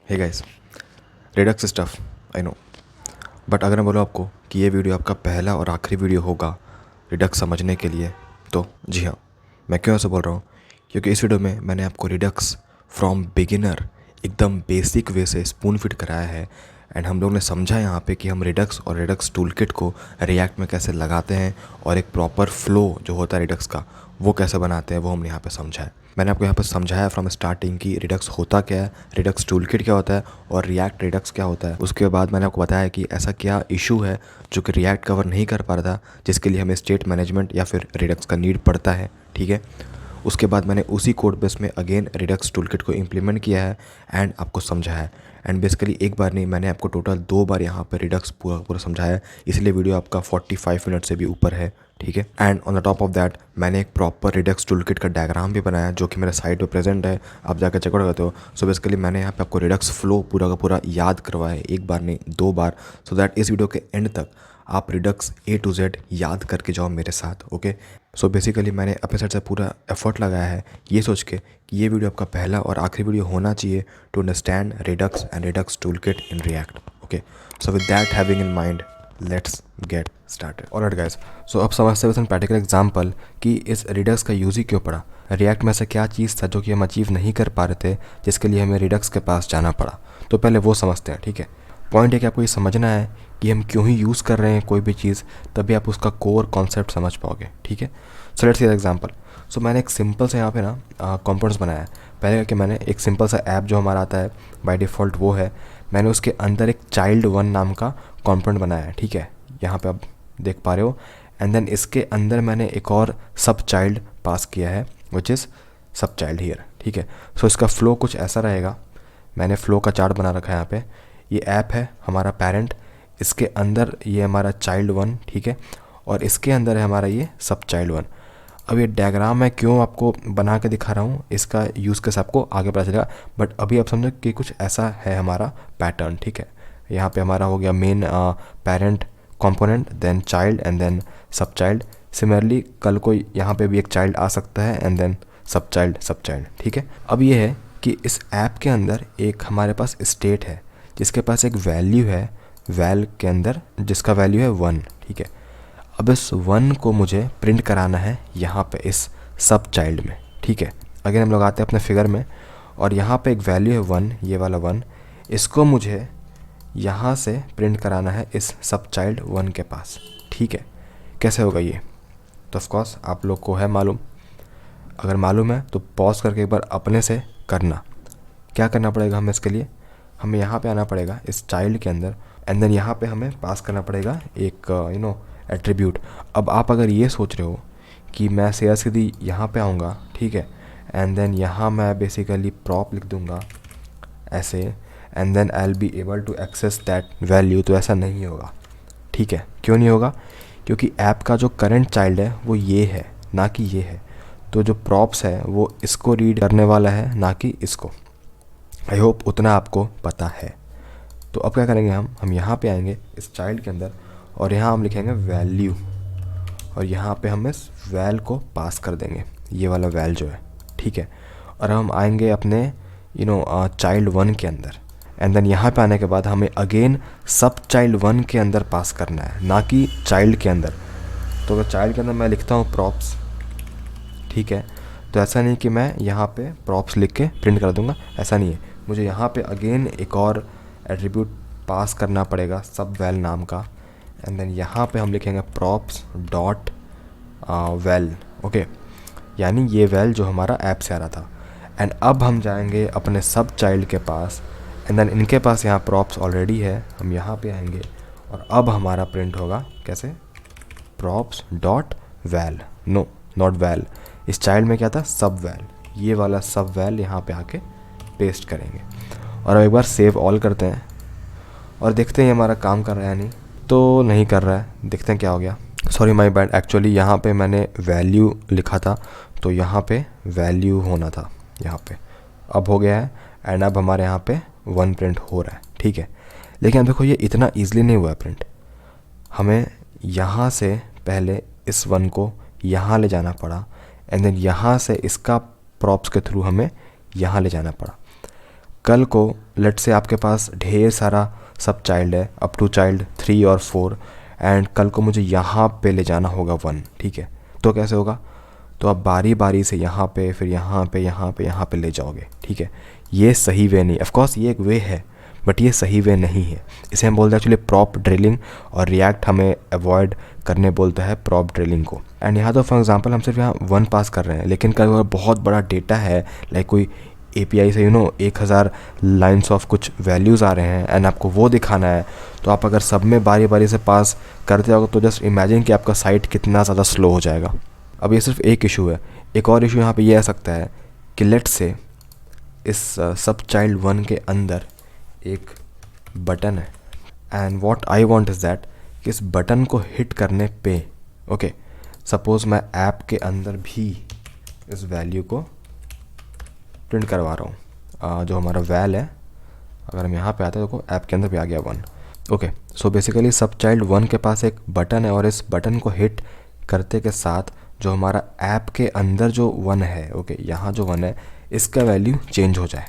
Hey guys, Redux stuff I know, but अगर मैं बोलूँ आपको कि ये वीडियो आपका पहला और आखिरी वीडियो होगा रिडक्स समझने के लिए, तो जी हाँ, मैं क्यों ऐसा बोल रहा हूँ? क्योंकि इस वीडियो में मैंने आपको रिडक्स फ्रॉम बिगिनर एकदम बेसिक वे से स्पून फिट कराया है। एंड हम लोग ने समझा यहाँ पे कि हम रिडक्स और रिडक्स टूलकिट को रिएक्ट में कैसे लगाते हैं और एक प्रॉपर फ्लो जो होता है रिडक्स का वो कैसे बनाते हैं, वो हमने यहाँ पे समझा है। मैंने आपको यहाँ पर समझाया फ्रॉम स्टार्टिंग कि रिडक्स होता क्या है, रिडक्स टूलकिट क्या होता है और रिएक्ट रिडक्स क्या होता है। उसके बाद मैंने आपको बताया कि ऐसा क्या इशू है जो कि रिएक्ट कवर नहीं कर पा रहा था, जिसके लिए हमें स्टेट मैनेजमेंट या फिर रिडक्स का नीड पड़ता है। ठीक है, उसके बाद मैंने उसी कोड बेस में अगेन रिडक्स टूलकिट को इम्प्लीमेंट किया है एंड आपको समझाया है। एंड बेसिकली एक बार नहीं, मैंने आपको टोटल 2 बार यहाँ पर रिडक्स पूरा समझाया है, इसलिए वीडियो आपका 45 मिनट से भी ऊपर है। ठीक है, and on the top of that मैंने एक प्रॉपर रिडक्स टूलकिट का डायग्राम भी बनाया जो कि मेरे साइट पे प्रेजेंट है, आप जाकर चेकआउट करते हो। सो बेसिकली मैंने यहाँ पे आपको रिडक्स फ्लो पूरा का पूरा याद करवाया है, एक बार नहीं 2 बार, सो दैट इस वीडियो के एंड तक आप रिडक्स A to Z याद करके जाओ मेरे साथ। ओके, सो बेसिकली मैंने अपने साइड से पूरा एफर्ट लगाया है ये सोच के कि ये वीडियो आपका पहला और आखिरी वीडियो होना चाहिए to understand Redux and Redux Toolkit in React. Okay, so with that having in mind let's get started. Alright guys, so अब समझते हैं प्रैक्टिकल एग्जांपल कि इस रिडक्स का यूज़ ही क्यों पड़ा। रिएक्ट में से क्या चीज़ था जो कि हम अचीव नहीं कर पा रहे थे, जिसके लिए हमें रिडक्स के पास जाना पड़ा। तो पहले वो समझते हैं। ठीक है, पॉइंट है कि आपको ये समझना है कि हम क्यों ही यूज़ कर रहे हैं कोई भी चीज़, तभी आप उसका कोर कॉन्सेप्ट समझ पाओगे। ठीक है, सो लेट्स सी एग्जांपल। सो मैंने एक सिंपल सा यहाँ पे ना कंपोनेंट्स बनाया है। पहले करके मैंने एक सिंपल सा ऐप जो हमारा आता है बाय डिफ़ॉल्ट वो है, मैंने उसके अंदर एक child1 नाम का कंपोनेंट बनाया है। ठीक है, यहाँ पे आप देख पा रहे हो। एंड देन इसके अंदर मैंने एक और सब चाइल्ड पास किया है विच इज़ सब चाइल्ड हियर। ठीक है, सो इसका फ्लो कुछ ऐसा रहेगा। मैंने फ्लो का चार्ट बना रखा है यहाँ पे। ये ऐप है हमारा पेरेंट, इसके अंदर ये हमारा child1। ठीक है, और इसके अंदर है हमारा ये सब child1। अब ये डायग्राम मैं क्यों आपको बना के दिखा रहा हूँ, इसका यूज़ केस आपको आगे पता चलेगा, बट अभी आप समझो कि कुछ ऐसा है हमारा पैटर्न। ठीक है, यहाँ पे हमारा हो गया main parent component, then child and then sub child. Similarly कल को यहाँ पे भी एक चाइल्ड आ सकता है एंड देन सब चाइल्ड। ठीक है, अब ये है कि इस ऐप के अंदर एक हमारे पास स्टेट है जिसके पास एक वैल्यू है, वैल के अंदर जिसका वैल्यू है 1। ठीक है, अब इस 1 को मुझे प्रिंट कराना है यहाँ पे इस सब चाइल्ड में। ठीक है, अगर हम लोग आते हैं अपने फिगर में और यहाँ पे एक वैल्यू है 1, ये वाला 1, इसको मुझे यहाँ से प्रिंट कराना है इस सब चाइल्ड 1 के पास। ठीक है, कैसे होगा ये? तो ऑफकोर्स आप लोग को है मालूम, अगर मालूम है तो पॉज करके एक बार अपने से करना। क्या करना पड़ेगा हमें इसके लिए? हमें यहाँ पे आना पड़ेगा इस चाइल्ड के अंदर एंड देन यहाँ पे हमें पास करना पड़ेगा एक एट्रीब्यूट। अब आप अगर ये सोच रहे हो कि मैं सीधी यहाँ पे आऊँगा, ठीक है, एंड देन यहाँ मैं बेसिकली प्रॉप लिख दूँगा ऐसे and then I will be able to access that value, तो ऐसा नहीं होगा। ठीक है, क्यों नहीं होगा? क्योंकि ऐप का जो करंट चाइल्ड है वो ये है, ना कि ये है। तो जो प्रॉप्स है वो इसको रीड करने वाला है, ना कि इसको। आई होप उतना आपको पता है। तो अब क्या करेंगे हम यहाँ पे आएंगे इस चाइल्ड के अंदर और यहाँ हम लिखेंगे वैल्यू और यहाँ पे हम इस वैल को पास कर देंगे, ये वाला वैल जो है। ठीक है, और हम आएंगे अपने child1 के अंदर एंड देन यहाँ पे आने के बाद हमें अगेन सब child1 के अंदर पास करना है, ना कि चाइल्ड के अंदर। तो अगर चाइल्ड के अंदर मैं लिखता हूँ प्रॉप्स, ठीक है, तो ऐसा नहीं कि मैं यहाँ पे प्रॉप्स लिख के प्रिंट कर दूँगा, ऐसा नहीं है। मुझे यहाँ पे अगेन एक और एट्रीब्यूट पास करना पड़ेगा सब वैल नाम का एंड देन यहाँ पे हम लिखेंगे प्रॉप्स डॉट वैल। ओके, यानी ये वैल जो हमारा ऐप से आ रहा था। एंड अब हम जाएंगे अपने सब चाइल्ड के पास एंड देन इनके पास यहाँ प्रॉप्स ऑलरेडी है, हम यहाँ पे आएंगे और अब हमारा प्रिंट होगा कैसे? Props dot val, no not val, इस चाइल्ड में क्या था? सब वैल, ये वाला सब वैल यहाँ पे आके पेस्ट करेंगे। और अब एक बार सेव ऑल करते हैं और देखते हैं हमारा काम कर रहा है नहीं, तो नहीं कर रहा है। देखते हैं क्या हो गया। सॉरी माय बैड, एक्चुअली यहाँ पे मैंने वैल्यू लिखा था तो यहाँ पे वैल्यू होना था यहाँ पे, अब हो गया है एंड अब हमारे यहाँ पे 1 प्रिंट हो रहा है। ठीक है, लेकिन अब देखो ये इतना ईजिली नहीं हुआ है प्रिंट, हमें यहाँ से पहले इस 1 को यहाँ ले जाना पड़ा एंड देन यहाँ से इसका प्रॉप्स के थ्रू हमें यहाँ ले जाना पड़ा। कल को लेट से आपके पास ढेर सारा सब चाइल्ड है अप टू चाइल्ड 3 और 4, एंड कल को मुझे यहाँ पे ले जाना होगा 1, ठीक है। तो कैसे होगा? तो आप बारी बारी से यहाँ पे, फिर यहाँ पे, यहाँ पे, यहाँ पे ले जाओगे, ठीक है। ये सही वे नहीं, ऑफ कोर्स ये एक वे है, बट ये सही वे नहीं है। इसे हम बोलते हैं एक्चुअली प्रॉप ड्रिलिंग, और रिएक्ट हमें अवॉइड करने बोलता है प्रॉप ड्रिलिंग को। एंड यहाँ तो फॉर एग्जांपल हम सिर्फ यहाँ 1 पास कर रहे हैं, लेकिन कल बहुत बड़ा डेटा है, लाइक कोई API से 1000 लाइन्स ऑफ कुछ वैल्यूज़ आ रहे हैं एंड आपको वो दिखाना है। तो आप अगर सब में बारी बारी से पास करते हो तो जस्ट इमेजिन कि आपका साइट कितना ज़्यादा स्लो हो जाएगा। अब ये सिर्फ एक इशू है, एक और इशू यहाँ पे ये आ सकता है कि लेट से इस सब चाइल्ड 1 के अंदर एक बटन है, and what I want is that कि इस बटन को हिट करने पे, ओके, सपोज़ मैं ऐप के अंदर भी इस वैल्यू को प्रिंट करवा रहा हूँ, जो हमारा वैल है, अगर हम यहाँ पे आते हैं देखो ऐप के अंदर भी आ गया 1, ओके। सो बेसिकली सब चाइल्ड 1 के पास एक बटन है, और इस बटन को हिट करते के साथ जो हमारा ऐप के अंदर जो 1 है, ओके, यहाँ जो 1 है इसका वैल्यू चेंज हो जाए,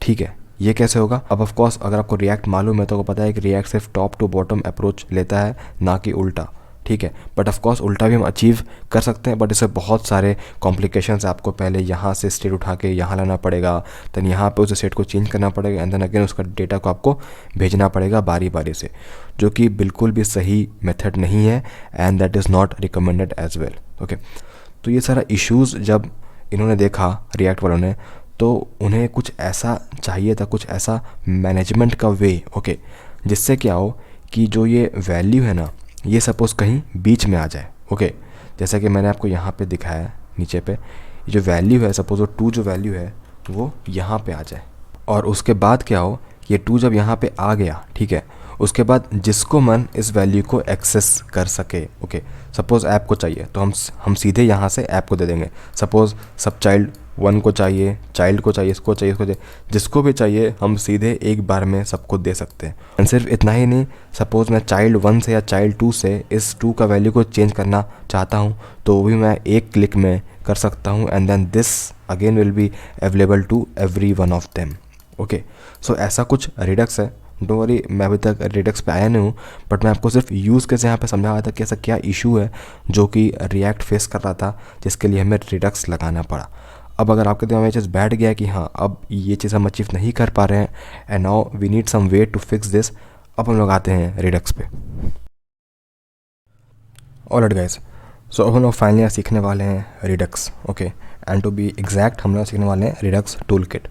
ठीक है। ये कैसे होगा? अब ऑफ कोर्स अगर आपको रिएक्ट मालूम है तो आपको पता है कि रिएक्ट सिर्फ टॉप टू बॉटम अप्रोच लेता है, ना कि उल्टा, ठीक है। बट ऑफ कोर्स उल्टा भी हम अचीव कर सकते हैं, बट इससे बहुत सारे कॉम्प्लिकेशंस है। आपको पहले यहाँ से स्टेट उठा के यहाँ लाना पड़ेगा, देन यहाँ पे उस स्टेट को चेंज करना पड़ेगा, एंड देन अगेन उसका डेटा को आपको भेजना पड़ेगा बारी बारी से, जो कि बिल्कुल भी सही मेथड नहीं है, and that is not recommended as well, okay. तो ये सारा इश्यूज़ जब इन्होंने देखा रिएक्ट वालों ने, तो उन्हें कुछ ऐसा चाहिए था, कुछ ऐसा मैनेजमेंट का वे, ओके, जिससे क्या हो कि जो ये वैल्यू है ना, ये सपोज़ कहीं बीच में आ जाए, ओके। जैसा कि मैंने आपको यहाँ पे दिखाया है नीचे पे, ये जो वैल्यू है, सपोज़ वो 2 जो वैल्यू है वो यहाँ पे आ जाए, और उसके बाद क्या हो, ये 2 जब यहाँ पे आ गया, ठीक है, उसके बाद जिसको मन इस वैल्यू को एक्सेस कर सके, ओके। सपोज़ ऐप को चाहिए तो हम सीधे यहाँ से ऐप को दे देंगे। सपोज़ सब चाइल्ड 1 को चाहिए, चाइल्ड को चाहिए, इसको चाहिए, इसको चाहिए, जिसको भी चाहिए हम सीधे एक बार में सबको दे सकते हैं। एंड सिर्फ इतना ही नहीं, सपोज़ मैं चाइल्ड 1 से या चाइल्ड 2 से इस 2 का वैल्यू को चेंज करना चाहता हूँ तो वो भी मैं एक क्लिक में कर सकता हूँ, and then this again will be available to every one of them, okay. So ऐसा कुछ रिडक्स है। डोंट वरी, मैं अभी तक रिडक्स पे आया नहीं हूँ, बट मैं आपको सिर्फ यूज़ कैसे यहाँ पे समझा रहा था कि ऐसा क्या इशू है जो कि रिएक्ट फेस कर रहा था, जिसके लिए हमें रिडक्स लगाना पड़ा। अब अगर आपके दिमाग में चीज़ बैठ गया कि हाँ अब ये चीज़ हम अचीव नहीं कर पा रहे हैं, and now we need some way to fix this, अब हम लोग आते हैं रिडक्स पे। ऑलराइट गाइस, सो अब हम लोग फाइनली सीखने वाले हैं Redux, okay. And to be exact हम लोग सीखने वाले हैं रिडक्स टूल किट।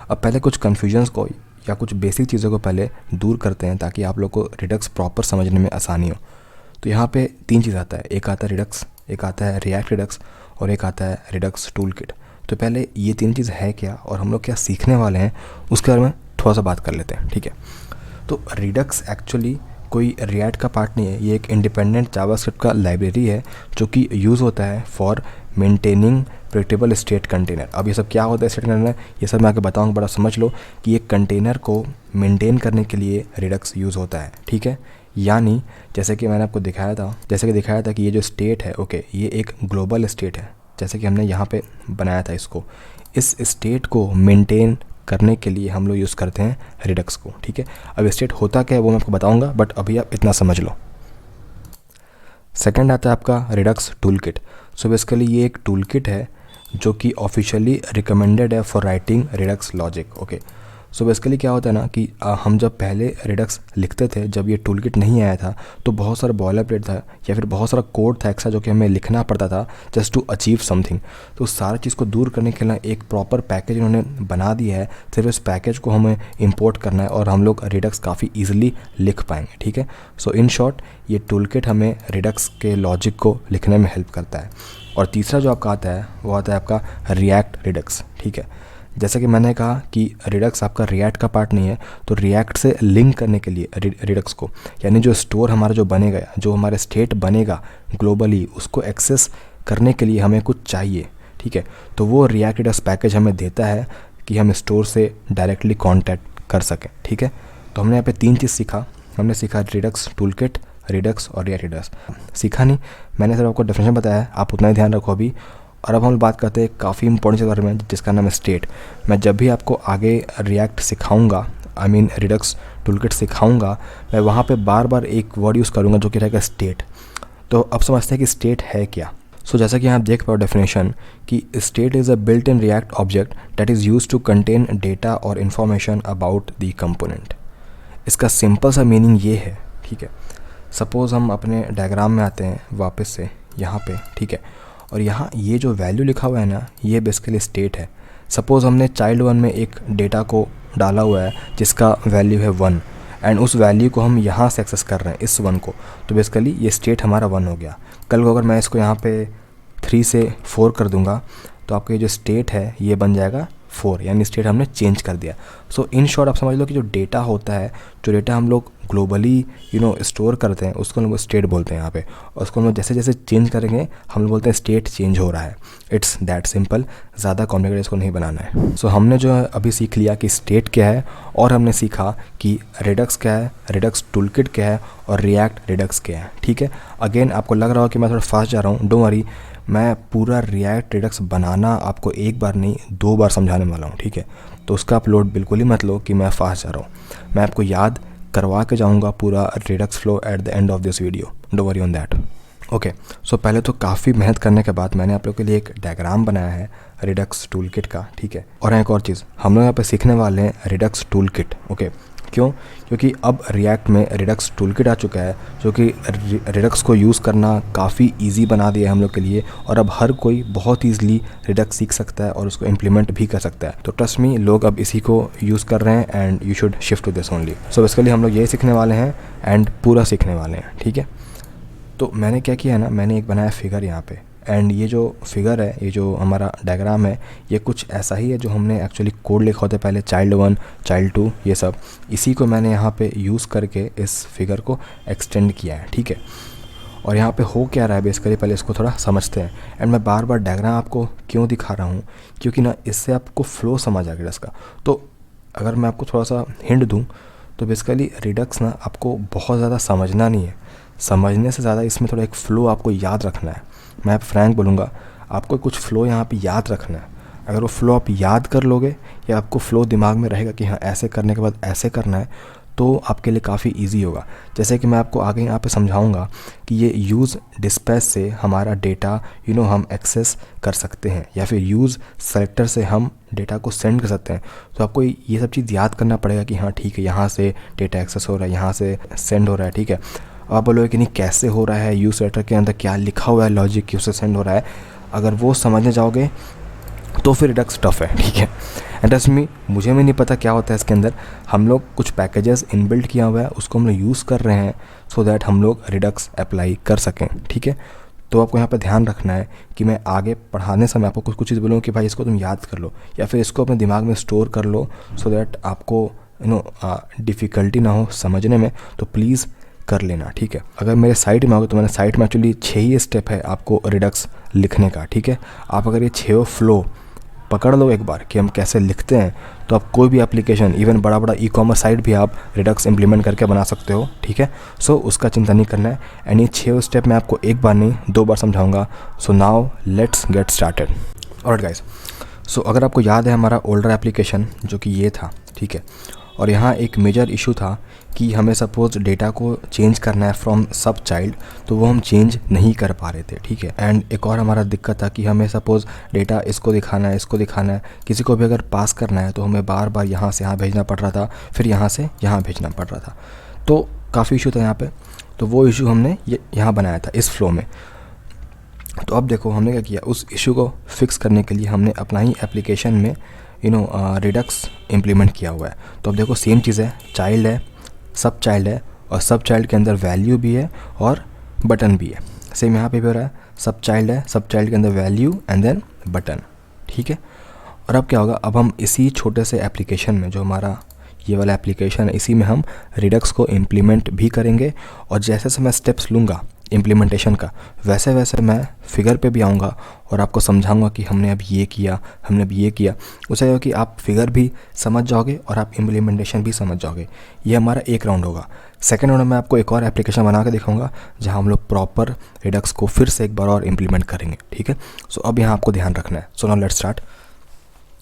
अब पहले कुछ कन्फ्यूजन्स को या कुछ बेसिक चीज़ों को पहले दूर करते हैं ताकि आप लोग को रिडक्स प्रॉपर समझने में आसानी हो। तो यहाँ पे 3 चीज़ आता है, एक आता है रिडक्स, एक आता है रिएक्ट रिडक्स, और एक आता है रिडक्स टूल किट। तो पहले ये 3 चीज़ है क्या और हम लोग क्या सीखने वाले हैं उसके बारे में थोड़ा सा बात कर लेते हैं, ठीक है। तो रिडक्स एक्चुअली कोई रिएक्ट का पार्ट नहीं है, ये एक इंडिपेंडेंट जावास्क्रिप्ट का लाइब्रेरी है जो कि यूज़ होता है for maintaining predictable state container. अब ये सब क्या होता है स्टेट कंटेनर, ये सब मैं आगे बताऊँगा, बड़ा समझ लो कि एक कंटेनर को मेंटेन करने के लिए रिडक्स यूज़ होता है, ठीक है। यानी जैसे कि मैंने आपको दिखाया था कि ये जो स्टेट है, ओके, ये एक ग्लोबल स्टेट है, जैसे कि हमने यहाँ पे बनाया था इसको। इस स्टेट को मेंटेन करने के लिए हम लोग यूज़ करते हैं रिडक्स को, ठीक है। अब स्टेट होता क्या है वो मैं आपको बताऊंगा, बट अभी आप इतना समझ लो। सेकंड आता है आपका Redux tool kit. So basically ये एक टूल किट है जो कि ऑफिशियली रिकमेंडेड है for writing Redux logic, okay. So basically क्या होता है ना कि हम जब पहले रिडक्स लिखते थे, जब ये टूल किट नहीं आया था, तो बहुत सारा बॉयलर प्लेट था या फिर बहुत सारा कोड था एक्स्ट्रा जो कि हमें लिखना पड़ता था जस्ट टू अचीव समथिंग। तो सारा चीज़ को दूर करने के लिए एक प्रॉपर पैकेज उन्होंने बना दिया है, सिर्फ इस पैकेज को हमें इंपोर्ट करना है और हम लोग रिडक्स काफ़ी ईजिली लिख पाएंगे, ठीक है। सो इन शॉर्ट ये टूल किट हमें रिडक्स के लॉजिक को लिखने में हेल्प करता है। और तीसरा जो आपका आता है वो आता है आपका रिएक्ट रिडक्स, ठीक है। जैसे कि मैंने कहा कि रिडक्स आपका रिएक्ट का पार्ट नहीं है, तो रिएक्ट से लिंक करने के लिए रिडक्स को, यानी जो स्टोर हमारा जो बनेगा, जो हमारा स्टेट बनेगा ग्लोबली, उसको एक्सेस करने के लिए हमें कुछ चाहिए, ठीक है। तो वो रिएक्ट रिडक्स पैकेज हमें देता है कि हम स्टोर से डायरेक्टली कॉन्टैक्ट कर सकें, ठीक है। तो हमने यहाँ पे 3 चीज़ सीखा। हमने सीखा रिडक्स टूल किट, रिडक्स और रिएक्ट रिडक्स। सीखा नहीं, मैंने सिर्फ आपको डेफिनेशन बताया है, आप उतना ही ध्यान रखो अभी। और अब हम बात करते हैं काफ़ी इंपॉर्टेंट चीज़ के बारे में जिसका नाम है स्टेट। मैं जब भी आपको आगे रिएक्ट सिखाऊंगा, आई मीन रिडक्स टूलकिट सिखाऊंगा, मैं वहाँ पे बार बार एक वर्ड यूज़ करूँगा जो कि रहेगा स्टेट। तो अब समझते हैं कि स्टेट है क्या। सो जैसा कि आप देख पाओ डेफिनेशन कि state is a built in React object that is used to contain data और इन्फॉर्मेशन अबाउट द कंपोनेंट। इसका सिंपल सा मीनिंग ये है, ठीक है। सपोज़ हम अपने डायग्राम में आते हैं वापस से यहाँ पे, ठीक है, और यहाँ ये जो वैल्यू लिखा हुआ है ना, ये बेसिकली स्टेट है। सपोज़ हमने चाइल्ड 1 में एक डेटा को डाला हुआ है जिसका वैल्यू है 1 एंड उस वैल्यू को हम यहाँ से एक्सेस कर रहे हैं, इस 1 को, तो बेसिकली ये स्टेट हमारा 1 हो गया। कल को अगर मैं इसको यहाँ पे 3 से 4 कर दूँगा तो आपका ये जो स्टेट है ये बन जाएगा 4, यानी स्टेट हमने चेंज कर दिया। सो इन शॉर्ट आप समझ लो कि जो डेटा होता है, जो डेटा हम लोग ग्लोबली स्टोर करते हैं, उसको हम लोग स्टेट बोलते हैं यहाँ पे, और उसको हम लोग जैसे जैसे चेंज करेंगे हम लोग बोलते हैं स्टेट चेंज हो रहा है। इट्स दैट सिंपल, ज़्यादा कॉम्प्लिकेटेड इसको नहीं बनाना है। सो हमने जो है अभी सीख लिया कि स्टेट क्या है, और हमने सीखा कि रिडक्स क्या है, रिडक्स टूलकिट क्या है, और रिएक्ट रिडक्स क्या है, ठीक है। अगेन आपको लग रहा हो कि मैं थोड़ा फास्ट जा रहा हूँ, डोंट वरी, मैं पूरा रिएक्ट रिडक्स बनाना आपको एक बार नहीं 2 बार समझाने वाला हूँ, ठीक है। तो उसका आप लोड बिल्कुल ही मत लो कि मैं फास्ट जा रहा हूँ, मैं आपको याद करवा के जाऊँगा पूरा Redux flow at the end of this video, don't worry on that. Okay, so पहले तो काफ़ी मेहनत करने के बाद मैंने आप लोगों के लिए एक डायग्राम बनाया है रिडक्स टूलकिट का, ठीक है। और एक और चीज़, हम लोग यहाँ पे सीखने वाले हैं रिडक्स टूलकिट, ओके। क्यों? क्योंकि अब रिएक्ट में रिडक्स टूलकिट आ चुका है जो कि रिडक्स को यूज़ करना काफ़ी इजी बना दिया है हम लोग के लिए, और अब हर कोई बहुत ईजिली रिडक्स सीख सकता है और उसको इम्प्लीमेंट भी कर सकता है। तो ट्रस्ट मी, लोग अब इसी को यूज़ कर रहे हैं and you should shift to this only. So basically हम लोग ये सीखने वाले हैं एंड पूरा सीखने वाले हैं, ठीक है। तो मैंने क्या किया है ना, मैंने एक बनाया फिगर यहाँ पे, एंड ये जो फिगर है, ये जो हमारा डायग्राम है, ये कुछ ऐसा ही है जो हमने एक्चुअली कोड लिखा होता है पहले, चाइल्ड 1 चाइल्ड 2 ये सब, इसी को मैंने यहाँ पे यूज़ करके इस फिगर को एक्सटेंड किया है, ठीक है। और यहाँ पे हो क्या रहा है बेसिकली, पहले इसको थोड़ा समझते हैं। एंड मैं बार बार डायग्राम आपको क्यों दिखा रहा हूँ, क्योंकि ना इससे आपको फ्लो समझ आ गया इसका। तो अगर मैं आपको थोड़ा सा हिंट दूँ तो बेसिकली रिडक्स ना आपको बहुत ज़्यादा समझना नहीं है, समझने से ज़्यादा इसमें थोड़ा एक फ़्लो आपको याद रखना है। मैं फ्रैंक बोलूँगा, आपको कुछ फ़्लो यहाँ पे याद रखना है। अगर वो फ़्लो आप याद कर लोगे या आपको फ़्लो दिमाग में रहेगा कि हाँ ऐसे करने के बाद ऐसे करना है, तो आपके लिए काफ़ी इजी होगा। जैसे कि मैं आपको आगे यहाँ पे समझाऊंगा कि ये यूज़ डिस्पैच से हमारा डेटा हम एक्सेस कर सकते हैं, या फिर यूज़ सेलेक्टर से हम डेटा को सेंड कर सकते हैं। तो आपको ये सब चीज़ याद करना पड़ेगा कि हाँ ठीक है, यहाँ से डेटा एक्सेस हो रहा है, यहाँ से सेंड हो रहा है, ठीक है। अब आप बोलोगे कि नहीं कैसे हो रहा है, यूज़ सेलेक्टर के अंदर क्या लिखा हुआ है, लॉजिक क्यों से सेंड हो रहा है, अगर वो समझने जाओगे तो फिर रिडक्स टफ है, ठीक है। एंड ट्रस्ट मी, मुझे भी नहीं पता क्या होता है इसके अंदर, हम लोग कुछ पैकेजेस इनबिल्ट किया हुआ है, उसको हम लोग यूज़ कर रहे हैं सो दैट हम लोग रिडक्स अप्लाई कर सकें, ठीक है। तो आपको यहाँ पे ध्यान रखना है कि मैं आगे पढ़ाने समय आपको कुछ चीज़ बोलूँ कि भाई इसको तुम याद कर लो या फिर इसको अपने दिमाग में स्टोर कर लो, सो दैट आपको डिफ़िकल्टी ना हो समझने में, तो प्लीज़ कर लेना, ठीक है। अगर मेरे साइट में आओगे तो मैंने साइट में एक्चुअली 6 ही स्टेप है आपको रिडक्स लिखने का, ठीक है। आप अगर ये 6 फ्लो पकड़ लो एक बार कि हम कैसे लिखते हैं, तो आप कोई भी एप्लीकेशन, इवन बड़ा बड़ा ई-कॉमर्स साइट भी आप रिडक्स इम्प्लीमेंट करके बना सकते हो, ठीक है। सो उसका चिंता नहीं करना है। एंड ये 6 स्टेप मैं आपको एक बार नहीं 2 बार समझाऊंगा। So now let's get started. Alright guys, so अगर आपको याद है हमारा ओल्डर एप्लीकेशन जो कि ये था, ठीक है, और यहाँ एक मेजर इशू था कि हमें सपोज़ डेटा को चेंज करना है फ्रॉम सब चाइल्ड, तो वो हम चेंज नहीं कर पा रहे थे, ठीक है। एंड एक और हमारा दिक्कत था कि हमें सपोज़ डेटा इसको दिखाना है, इसको दिखाना है, किसी को भी अगर पास करना है तो हमें बार बार यहाँ से यहाँ भेजना पड़ रहा था, फिर यहाँ से यहाँ भेजना पड़ रहा था, तो काफ़ी इशू था यहाँ पे। तो वो इशू हमने यहाँ बनाया था इस फ्लो में। तो अब देखो हमने क्या किया, उस इशू को फिक्स करने के लिए हमने अपना ही एप्लीकेशन में रिडक्स इम्प्लीमेंट किया हुआ है। तो अब देखो सेम चीज़ है, चाइल्ड है, सब चाइल्ड है, और सब चाइल्ड के अंदर वैल्यू भी है और बटन भी है। सेम यहाँ पे भी हो रहा है, सब चाइल्ड है, सब चाइल्ड के अंदर वैल्यू एंड देन बटन, ठीक है। और अब क्या होगा, अब हम इसी छोटे से एप्लीकेशन में, जो हमारा ये वाला एप्लीकेशन है, इसी में हम रिडक्स को इम्प्लीमेंट भी करेंगे, और जैसे से मैं स्टेप्स लूँगा इम्प्लीमेंटेशन का, वैसे वैसे मैं फिगर पे भी आऊँगा और आपको समझाऊंगा कि हमने अब ये किया, हमने अब ये किया। उससे होगा कि आप फिगर भी समझ जाओगे और आप इम्प्लीमेंटेशन भी समझ जाओगे। ये हमारा एक राउंड होगा। सेकेंड राउंड में मैं आपको एक और एप्लीकेशन बना के दिखाऊंगा जहाँ हम लोग प्रॉपर रिडक्स को फिर से एक बार और इम्प्लीमेंट करेंगे, ठीक है। सो अब यहाँ आपको ध्यान रखना है। सो नाउ लेट्स स्टार्ट।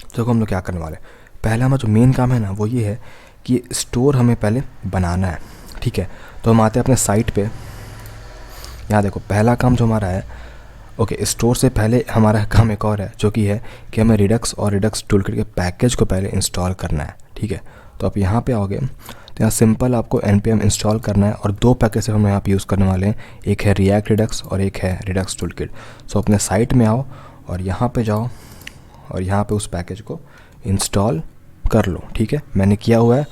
देखो हम लोग क्या करने वाले हैं। पहला हमारा जो मेन काम है ना वो ये है कि स्टोर हमें पहले बनाना है, ठीक है। तो हम आते हैं अपने साइट पे। यहाँ देखो पहला काम जो हमारा है, ओके, स्टोर से पहले हमारा काम एक और है जो कि है कि हमें रिडक्स और रिडक्स टूलकिट के पैकेज को पहले इंस्टॉल करना है, ठीक है। तो आप यहाँ पे आओगे तो यहाँ सिंपल आपको npm इंस्टॉल करना है और दो पैकेज हम यहाँ पे यूज़ करने वाले हैं, एक है रिएक्ट रिडक्स और एक है रिडक्स टूलकिट। सो अपने साइट में आओ और यहाँ पे जाओ और यहाँ पे उस पैकेज को इंस्टॉल कर लो, ठीक है। मैंने किया हुआ है।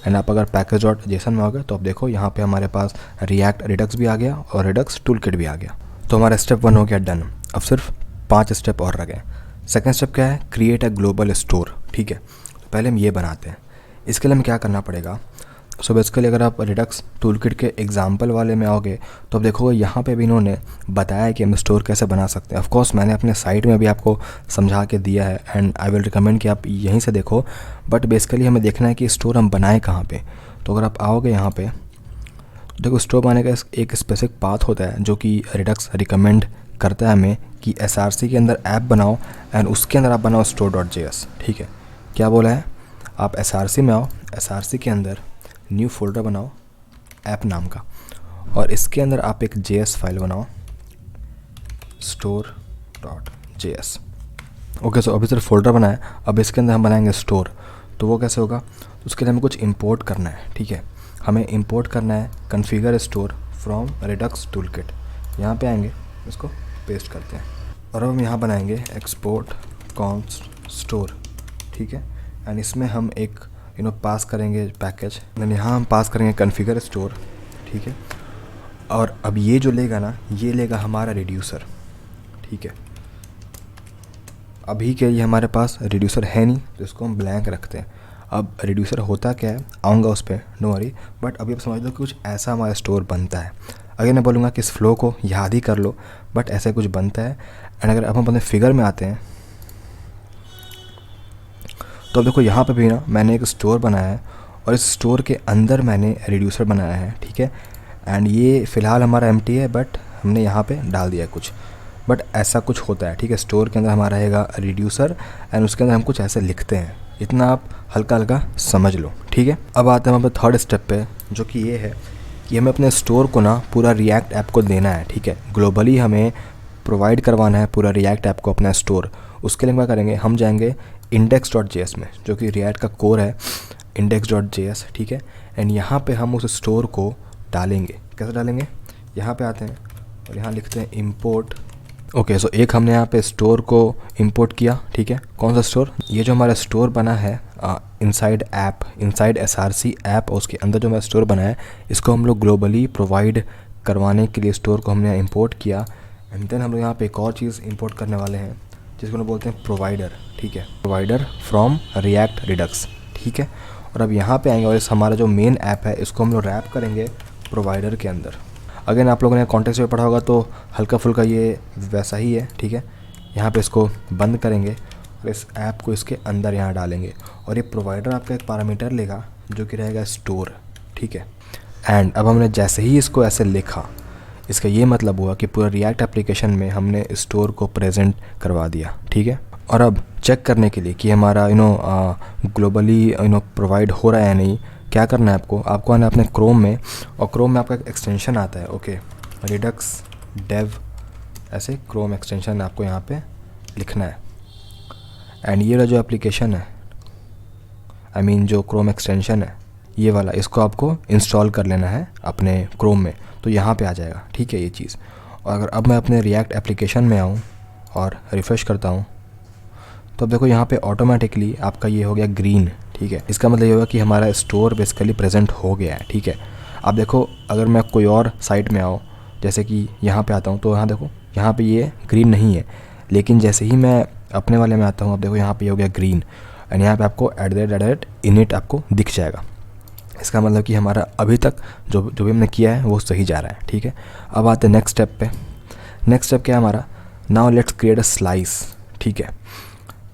एंड आप अगर package.json में आओगे तो आप देखो यहाँ पे हमारे पास रिएक्ट रिडक्स भी आ गया और रिडक्स टूलकिट भी आ गया। तो हमारा स्टेप 1 हो गया डन। अब सिर्फ 5 स्टेप और रह गए। सेकेंड स्टेप क्या है, क्रिएट अ ग्लोबल स्टोर, ठीक है। तो पहले हम ये बनाते हैं। इसके लिए हमें क्या करना पड़ेगा। सो बेसिकली अगर आप रिडक्स टूलकिट के एग्जाम्पल वाले में आओगे तो आप देखोगे यहाँ पे भी इन्होंने बताया है कि हम स्टोर कैसे बना सकते हैं। ऑफकोर्स मैंने अपने साइट में भी आपको समझा के दिया है एंड आई विल रिकमेंड कि आप यहीं से देखो, बट बेसिकली हमें देखना है कि स्टोर हम बनाएं कहाँ पे। तो अगर आप आओगे यहाँ पे, देखो स्टोर बनाने का एक स्पेसिफिक पाथ होता है जो कि रिडक्स रिकमेंड करता है हमें कि SRC के अंदर ऐप बनाओ एंड उसके अंदर आप बनाओ store.js, ठीक है। क्या बोला है, आप SRC में आओ, SRC के अंदर न्यू फोल्डर बनाओ ऐप नाम का और इसके अंदर आप एक JS फाइल बनाओ store.js। ओके, सो अभी सिर्फ फोल्डर बनाया, अब इसके अंदर हम बनाएंगे स्टोर। तो वो कैसे होगा, उसके लिए हमें कुछ इंपोर्ट करना है, ठीक है। हमें इंपोर्ट करना है configure store from Redux toolkit. यहाँ पे आएंगे, इसको पेस्ट करते हैं और अब हम यहाँ बनाएंगे एक्सपोर्ट कॉन्स्ट स्टोर, ठीक है। एंड इसमें हम एक पास करेंगे पैकेज, देन यहाँ हम पास करेंगे कॉन्फ़िगर स्टोर, ठीक है। और अब ये जो लेगा ना, ये लेगा हमारा रिड्यूसर, ठीक है। अभी के लिए हमारे पास रिड्यूसर है नहीं तो इसको हम ब्लैंक रखते हैं। अब रिड्यूसर होता क्या है, आऊँगा उस पर, नो वरी, बट अभी आप समझ लो कि कुछ ऐसा हमारा स्टोर बनता है। अगर मैं बोलूँगा कि इस फ्लो को याद ही कर लो, बट ऐसा कुछ बनता है। एंड अगर अब हम अपने फिगर में आते हैं तो देखो यहाँ पे भी ना मैंने एक स्टोर बनाया है और इस स्टोर के अंदर मैंने रिड्यूसर बनाया है, ठीक है। एंड ये फ़िलहाल हमारा एम्प्टी है बट हमने यहाँ पे डाल दिया है कुछ, बट ऐसा कुछ होता है, ठीक है। स्टोर के अंदर हमारा रहेगा रिड्यूसर एंड उसके अंदर हम कुछ ऐसे लिखते हैं। इतना आप हल्का हल्का समझ लो, ठीक है। अब आते हैं हम अपने थर्ड स्टेप पे जो कि ये है कि हमें अपने स्टोर को ना पूरा रिएक्ट ऐप को देना है, ठीक है। ग्लोबली हमें प्रोवाइड करवाना है पूरा रिएक्ट ऐप को अपना स्टोर। उसके लिए क्या करेंगे, हम जाएंगे index.js में जो कि रिएक्ट का कोर है, index.js, ठीक है। एंड यहाँ पे हम उस स्टोर को डालेंगे। कैसे डालेंगे, यहाँ पे आते हैं और यहाँ लिखते हैं इंपोर्ट। ओके, सो एक हमने यहाँ पे स्टोर को इंपोर्ट किया, ठीक है। कौन सा स्टोर, ये जो हमारा स्टोर बना है inside app, inside SRC app, उसके अंदर जो हमारा स्टोर बना है इसको हम लोग ग्लोबली प्रोवाइड करवाने के लिए स्टोर को हमने इंपोर्ट किया। एंड देन हम लोग यहाँ पे एक और चीज़ इंपोर्ट करने वाले हैं जिसको हम बोलते हैं प्रोवाइडर, ठीक है। प्रोवाइडर फ्रॉम रिएक्ट रिडक्स, ठीक है। और अब यहाँ पे आएंगे और इस हमारा जो मेन ऐप है इसको हम लोग रैप करेंगे प्रोवाइडर के अंदर। अगर आप लोगों ने कॉन्टेक्स्ट में पढ़ा होगा तो हल्का फुल्का ये वैसा ही है, ठीक है। यहाँ पे इसको बंद करेंगे और इस ऐप को इसके अंदर यहाँ डालेंगे और ये प्रोवाइडर आपका एक पैरामीटर लेगा जो कि रहेगा स्टोर, ठीक है। एंड अब हमने जैसे ही इसको ऐसे लिखा, इसका ये मतलब हुआ कि पूरा रिएक्ट एप्लीकेशन में हमने स्टोर को प्रेजेंट करवा दिया, ठीक है। और अब चेक करने के लिए कि हमारा ग्लोबली प्रोवाइड हो रहा है या नहीं, क्या करना है आपको आना है अपने क्रोम में और क्रोम में आपका एक एक्सटेंशन आता है, ओके, रिडक्स डेव, ऐसे क्रोम एक्सटेंशन आपको यहाँ पे लिखना है। एंड ये वाला जो एप्लीकेशन है, आई मीन जो क्रोम एक्सटेंशन है ये वाला, इसको आपको इंस्टॉल कर लेना है अपने क्रोम में, तो यहाँ पे आ जाएगा, ठीक है, ये चीज़। और अगर अब मैं अपने रिएक्ट एप्लीकेशन में आऊँ और रिफ़्रेश करता हूँ तो अब देखो यहाँ पे ऑटोमेटिकली आपका ये हो गया ग्रीन, ठीक है। इसका मतलब ये होगा कि हमारा स्टोर बेसिकली प्रेजेंट हो गया है, ठीक है। अब देखो अगर मैं कोई और साइट में आऊँ, जैसे कि यहाँ पे आता हूँ तो यहाँ देखो यहाँ पे ये ग्रीन नहीं है, लेकिन जैसे ही मैं अपने वाले में आता हूँ अब देखो यहाँ पे हो गया ग्रीन। एंड यहाँ पे आपको @ इनिट आपको दिख जाएगा। इसका मतलब कि हमारा अभी तक जो भी हमने किया है वो सही जा रहा है, ठीक है। अब आते हैं नेक्स्ट स्टेप पे। नेक्स्ट स्टेप क्या है हमारा, now let's create a slice, ठीक है।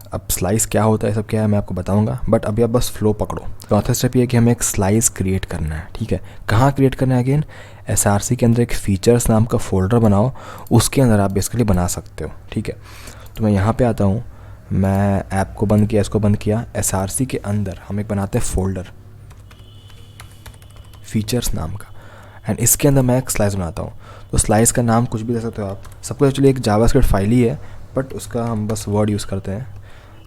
अब स्लाइस क्या होता है, सब क्या है मैं आपको बताऊंगा, बट अभी आप बस फ्लो पकड़ो। चौथा स्टेप ये है कि हमें एक स्लाइस क्रिएट करना है, ठीक है। कहाँ क्रिएट करना है, अगेन SRC के अंदर एक फीचर्स नाम का फोल्डर बनाओ, उसके अंदर आप बेसिकली बना सकते हो, ठीक है। तो मैं यहाँ पे आता हूँ, मैं ऐप को बंद किया, इसको बंद किया। SRC के अंदर हम एक बनाते हैं फोल्डर फीचर्स नाम का, एंड इसके अंदर मैं एक स्लाइस बनाता हूँ। तो स्लाइस का नाम कुछ भी दे सकते हो आप, सबको एक्चुअली एक जावास्क्रिप्ट फाइल ही है, बट उसका हम बस वर्ड यूज़ करते हैं।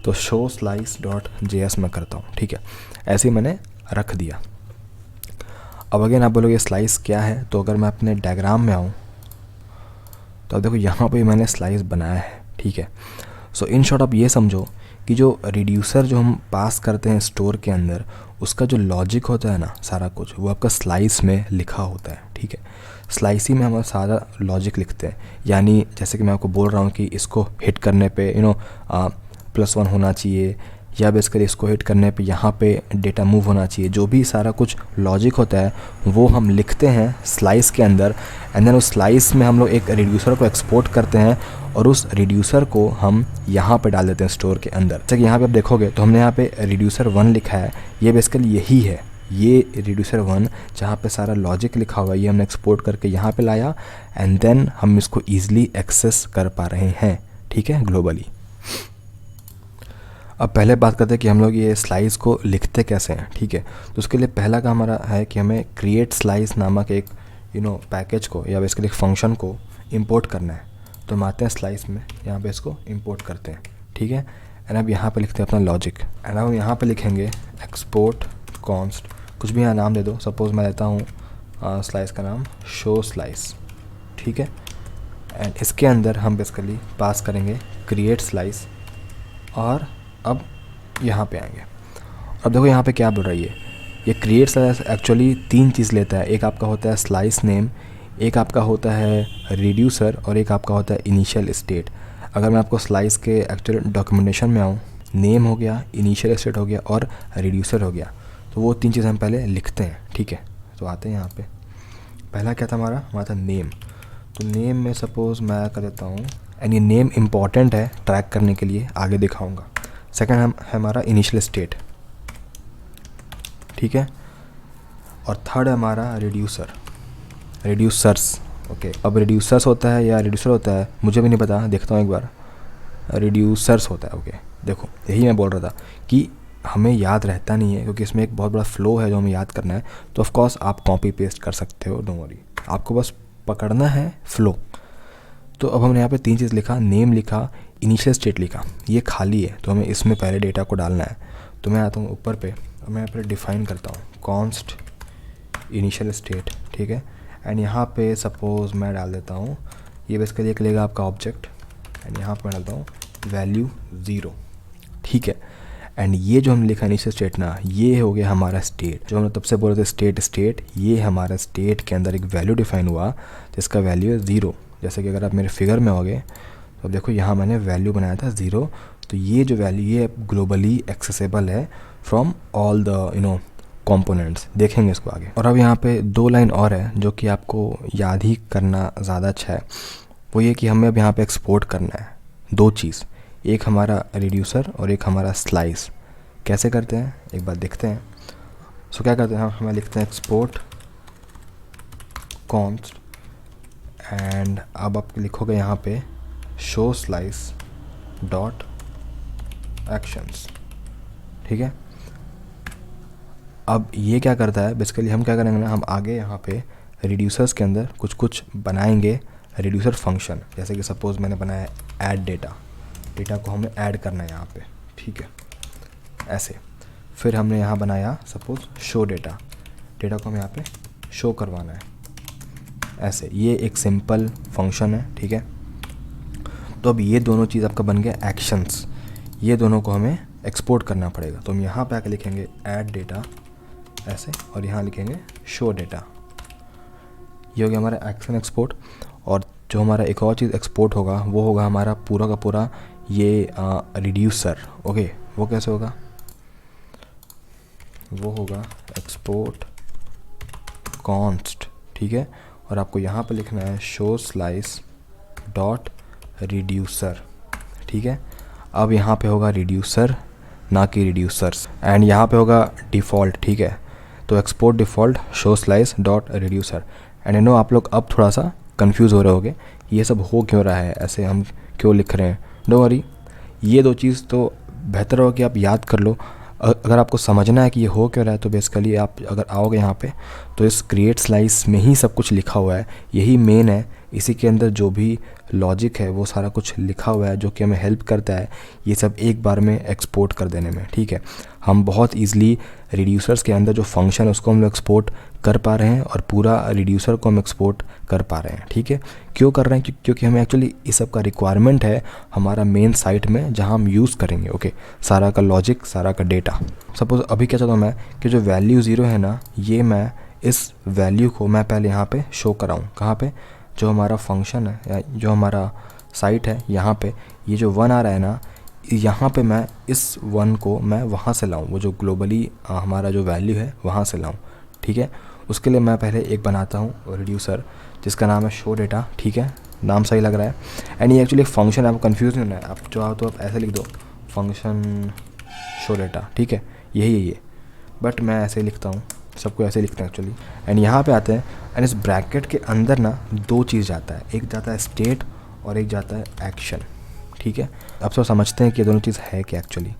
तो शो स्लाइस डॉट JS मैं करता हूँ, ठीक है। ऐसे ही मैंने रख दिया। अब अगेन आप बोलोगे स्लाइस क्या है, तो अगर मैं अपने डायग्राम में आऊँ तो अब देखो यहाँ पे मैंने स्लाइस बनाया है, ठीक है। सो इन शॉर्ट आप ये समझो कि जो रिड्यूसर जो हम पास करते हैं स्टोर के अंदर, उसका जो लॉजिक होता है ना, सारा कुछ वो आपका स्लाइस में लिखा होता है, ठीक है। स्लाइस ही में हम सारा लॉजिक लिखते हैं, यानी जैसे कि मैं आपको बोल रहा हूँ कि इसको हिट करने पे +1 होना चाहिए, या बेसिकली इसको हिट करने पे यहाँ पे डेटा मूव होना चाहिए, जो भी सारा कुछ लॉजिक होता है वो हम लिखते हैं स्लाइस के अंदर। एंड देन उस स्लाइस में हम लोग एक रिड्यूसर को एक्सपोर्ट करते हैं, और उस रिड्यूसर को हम यहाँ पे डाल देते हैं स्टोर के अंदर। जैसे कि यहाँ पे आप देखोगे तो हमने यहाँ पे रिड्यूसर 1 लिखा है, ये बेसिकली यही है, ये रिड्यूसर 1 जहाँ पे सारा लॉजिक लिखा हुआ है, ये हमने एक्सपोर्ट करके यहाँ पे लाया, एंड देन हम इसको ईजिली एक्सेस कर पा रहे हैं, ठीक है, ग्लोबली। अब पहले बात करते हैं कि हम लोग ये स्लाइस को लिखते कैसे हैं, ठीक है। तो उसके लिए पहला काम हमारा है कि हमें क्रिएट स्लाइस नामक एक पैकेज को या बेसिकली एक फंक्शन को इंपोर्ट करना है। तो हम आते हैं स्लाइस में, यहाँ पे इसको इंपोर्ट करते हैं, ठीक है। एंड अब यहाँ पे लिखते हैं अपना लॉजिक, एंड अब यहाँ पे लिखेंगे एक्सपोर्ट कॉन्स्ट, कुछ भी यहाँ नाम दे दो, सपोज़ मैं देता हूँ स्लाइस का नाम शो स्लाइस, ठीक है। एंड इसके अंदर हम बेसिकली पास करेंगे क्रिएट स्लाइस, और अब यहाँ पे आएंगे। अब देखो यहाँ पे क्या बोल रही है, ये क्रिएट स्लाइस एक्चुअली 3 चीज़ लेता है। एक आपका होता है स्लाइस नेम, एक आपका होता है रिड्यूसर, और एक आपका होता है इनिशियल स्टेट। अगर मैं आपको स्लाइस के एक्चुअल डॉक्यूमेंटेशन में आऊँ, नेम हो गया, इनिशियल स्टेट हो गया, और रिड्यूसर हो गया, तो वो 3 चीज़ हम पहले लिखते हैं, ठीक है। तो आते हैं यहाँ पे, पहला क्या था हमारा था नेम। तो नेम में सपोज़ मैं कर देता हूँ, एंड ये नेम इम्पॉर्टेंट है ट्रैक करने के लिए, आगे दिखाऊंगा। सेकंड है हमारा इनिशियल स्टेट, ठीक है। और थर्ड है हमारा रिड्यूसर्स, ओके। अब रिड्यूसर्स होता है या रिड्यूसर होता है मुझे भी नहीं पता, देखता हूँ एक बार। रिड्यूसर्स होता है, ओके। देखो यही मैं बोल रहा था कि हमें याद रहता नहीं है, क्योंकि इसमें एक बहुत बड़ा फ्लो है जो हमें याद करना है। तो ऑफकोर्स आप कॉपी पेस्ट कर सकते हो, डोंट वरी, आपको बस पकड़ना है फ्लो। तो अब हमने यहाँ पे 3 चीज़ लिखा, नेम लिखा, इनिशियल स्टेट लिखा, ये खाली है तो हमें इसमें पहले डेटा को डालना है। तो मैं आता हूँ ऊपर पे, और मैं यहाँ पर डिफ़ाइन करता हूँ कॉन्स्ट इनिशियल स्टेट, ठीक है। एंड यहाँ पे सपोज़ मैं डाल देता हूँ, ये बेसिकली एक लेगा आपका ऑब्जेक्ट, एंड यहाँ पर मैं डालता हूँ वैल्यू 0, ठीक है। एंड ये जो हम लिखा इनिशियल स्टेट ना, ये हो गया हमारा स्टेट, जो हम तब से बोल रहे थे स्टेट, ये हमारा स्टेट के अंदर एक वैल्यू डिफाइन हुआ जिसका वैल्यू है 0। जैसे कि अगर आप मेरे फिगर में होगे तो देखो यहाँ मैंने वैल्यू बनाया था 0, तो ये जो वैल्यू ये ग्लोबली एक्सेसिबल है फ्रॉम ऑल द कंपोनेंट्स, देखेंगे इसको आगे। और अब यहाँ पे 2 लाइन और है जो कि आपको याद ही करना ज़्यादा अच्छा है, वो ये कि हमें अब यहाँ पे एक्सपोर्ट करना है 2 चीज़, एक हमारा रिड्यूसर और एक हमारा स्लाइस। कैसे करते हैं एक बार देखते हैं। सो क्या करते हैं, हमें लिखते हैं एक्सपोर्ट कॉन्स्ट, एंड अब आप लिखोगे यहाँ पे शो स्लाइस डॉट एक्शंस, ठीक है। अब ये क्या करता है, बेसिकली हम क्या करेंगे ना, हम आगे यहाँ पे रिड्यूसर्स के अंदर कुछ कुछ बनाएंगे रिड्यूसर फंक्शन। जैसे कि सपोज़ मैंने बनाया ऐड डेटा को हमें ऐड करना है यहाँ पे, ठीक है, ऐसे। फिर हमने यहाँ बनाया सपोज़ शो डेटा को हमें यहाँ पे शो करवाना है, ऐसे। ये एक सिंपल फंक्शन है, ठीक है। तो अब ये दोनों चीज़ आपका बन गया एक्शंस, ये दोनों को हमें एक्सपोर्ट करना पड़ेगा। तो हम यहाँ पे आके लिखेंगे ऐड डेटा ऐसे, और यहाँ लिखेंगे शो डेटा, ये हो गया हमारा एक्शन एक्सपोर्ट। और जो हमारा एक और चीज़ एक्सपोर्ट होगा वो होगा हमारा पूरा का पूरा ये रिड्यूसर, ओके। वो कैसे होगा, वो होगा एक्सपोर्ट कॉन्स्ट, ठीक है, और आपको यहाँ पे लिखना है शो स्लाइस डॉट रिड्यूसर, ठीक है। अब यहाँ पे होगा रिड्यूसर ना कि रिड्यूसर्स, एंड यहाँ पे होगा डिफ़ॉल्ट, ठीक है। तो export default show slice dot reducer. And you know आप लोग अब थोड़ा सा कंफ्यूज हो रहे होगे ये सब हो क्यों रहा है, ऐसे हम क्यों लिख रहे हैं। डोंट वरी, ये दो चीज़ तो बेहतर हो कि आप याद कर लो। अगर आपको समझना है कि ये हो क्यों रहा है तो बेसिकली आप अगर आओगे यहाँ पे तो इस क्रिएट स्लाइस में ही सब कुछ लिखा हुआ है, यही मेन है। इसी के अंदर जो भी लॉजिक है वो सारा कुछ लिखा हुआ है जो कि हमें हेल्प करता है ये सब एक बार में एक्सपोर्ट कर देने में, ठीक है। हम बहुत ईजिली रिड्यूसर्स के अंदर जो फंक्शन है उसको हम लोग एक्सपोर्ट कर पा रहे हैं और पूरा रिड्यूसर को हम एक्सपोर्ट कर पा रहे हैं, ठीक है। क्यों कर रहे हैं? क्योंकि हमें एक्चुअली इस सब का रिक्वायरमेंट है हमारा मेन साइट में जहां हम यूज़ करेंगे, ओके, सारा का लॉजिक, सारा का डेटा। सपोज़ अभी क्या चाहता हूँ मैं कि जो वैल्यू 0 है ना, ये मैं इस वैल्यू को मैं पहले यहाँ पे शो कराऊँ। कहाँ पे? जो हमारा फंक्शन है या जो हमारा साइट है यहाँ पे ये जो 1 आ रहा है ना, यहाँ पे मैं इस 1 को मैं वहाँ से लाऊँ, वो जो ग्लोबली हमारा जो वैल्यू है वहाँ से लाऊँ, ठीक है। उसके लिए मैं पहले एक बनाता हूँ रिड्यूसर जिसका नाम है शो डेटा, ठीक है, नाम सही लग रहा है। एंड ये एक्चुअली फंक्शन, आपको कंफ्यूज नहीं होना है, आप चाहो तो आप ऐसे लिख दो फंक्शन शो डेटा, ठीक है, यही है ये, बट मैं ऐसे ही लिखता हूँ, सबको ऐसे लिखते हैं एक्चुअली। एंड यहाँ पे आते हैं एंड इस ब्रैकेट के अंदर ना दो चीज़ जाता है, एक जाता है स्टेट और एक जाता है एक्शन, ठीक है। अब सब समझते हैं कि ये दोनों चीज़ है क्या एक्चुअली।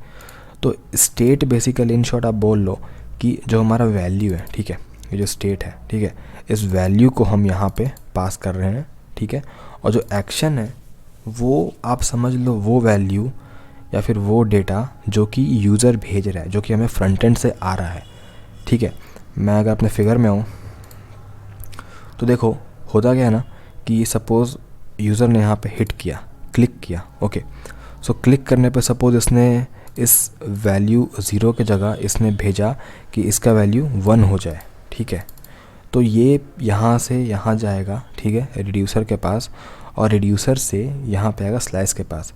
तो स्टेट बेसिकली इन शॉर्ट आप बोल लो कि जो हमारा वैल्यू है, ठीक है, ये जो स्टेट है, ठीक है, इस वैल्यू को हम यहाँ पे पास कर रहे हैं, ठीक है। और जो एक्शन है वो आप समझ लो वो वैल्यू या फिर वो डेटा जो कि यूज़र भेज रहा है, जो कि हमें फ्रंट एंड से आ रहा है, ठीक है। मैं अगर अपने फिगर में आऊँ तो देखो होता क्या है ना कि सपोज़ यूज़र ने यहाँ पे हिट किया, क्लिक किया, ओके। सो क्लिक करने पे सपोज़ इसने इस वैल्यू 0 के जगह इसने भेजा कि इसका वैल्यू 1 हो जाए, ठीक है। तो ये यहाँ से यहाँ जाएगा, ठीक है, रिड्यूसर के पास, और रिड्यूसर से यहाँ पे आएगा स्लाइस के पास,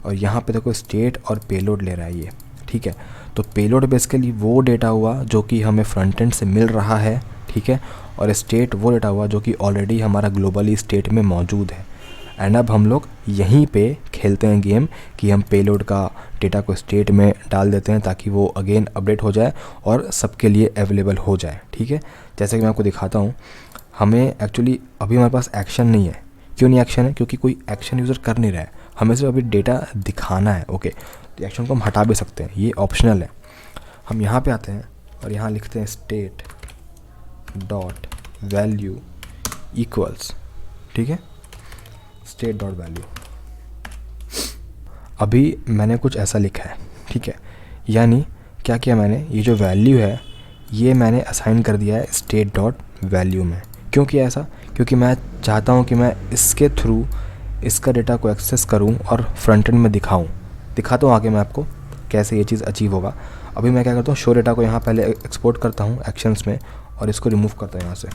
और यहाँ पे देखो स्टेट और पेलोड ले रहा है ये, ठीक है। तो पेलोड बेसिकली वो डेटा हुआ जो कि हमें फ्रंट एंड से मिल रहा है, ठीक है, और स्टेट वो डेटा हुआ जो कि ऑलरेडी हमारा ग्लोबली स्टेट में मौजूद है। एंड अब हम लोग यहीं पे खेलते हैं गेम कि हम पेलोड का डेटा को स्टेट में डाल देते हैं ताकि वो अगेन अपडेट हो जाए और सबके लिए अवेलेबल हो जाए, ठीक है। जैसे कि मैं आपको दिखाता हूँ, हमें एक्चुअली अभी हमारे पास एक्शन नहीं है। क्यों नहीं एक्शन है? क्योंकि कोई एक्शन यूज़र कर नहीं रहा है, हमें सिर्फ अभी डेटा दिखाना है, ओके। तो एक्शन को हम हटा भी सकते हैं, ये ऑप्शनल है। हम यहाँ पे आते हैं और यहाँ लिखते हैं स्टेट डॉट वैल्यू इक्वल्स, ठीक है, स्टेट डॉट वैल्यू। अभी मैंने कुछ ऐसा लिखा है, ठीक है, यानी क्या किया मैंने, ये जो वैल्यू है ये मैंने असाइन कर दिया है स्टेट डॉट वैल्यू में। क्यों किया ऐसा? क्योंकि मैं चाहता हूँ कि मैं इसके थ्रू इसका डेटा को एक्सेस करूँ और फ्रंट एंड में दिखाऊँ। दिखाता हूँ आगे मैं आपको कैसे ये चीज़ अचीव होगा। अभी मैं क्या करता हूँ, शो डेटा को यहाँ पहले एक्सपोर्ट करता हूँ एक्शंस में और इसको रिमूव करता हूँ यहाँ से,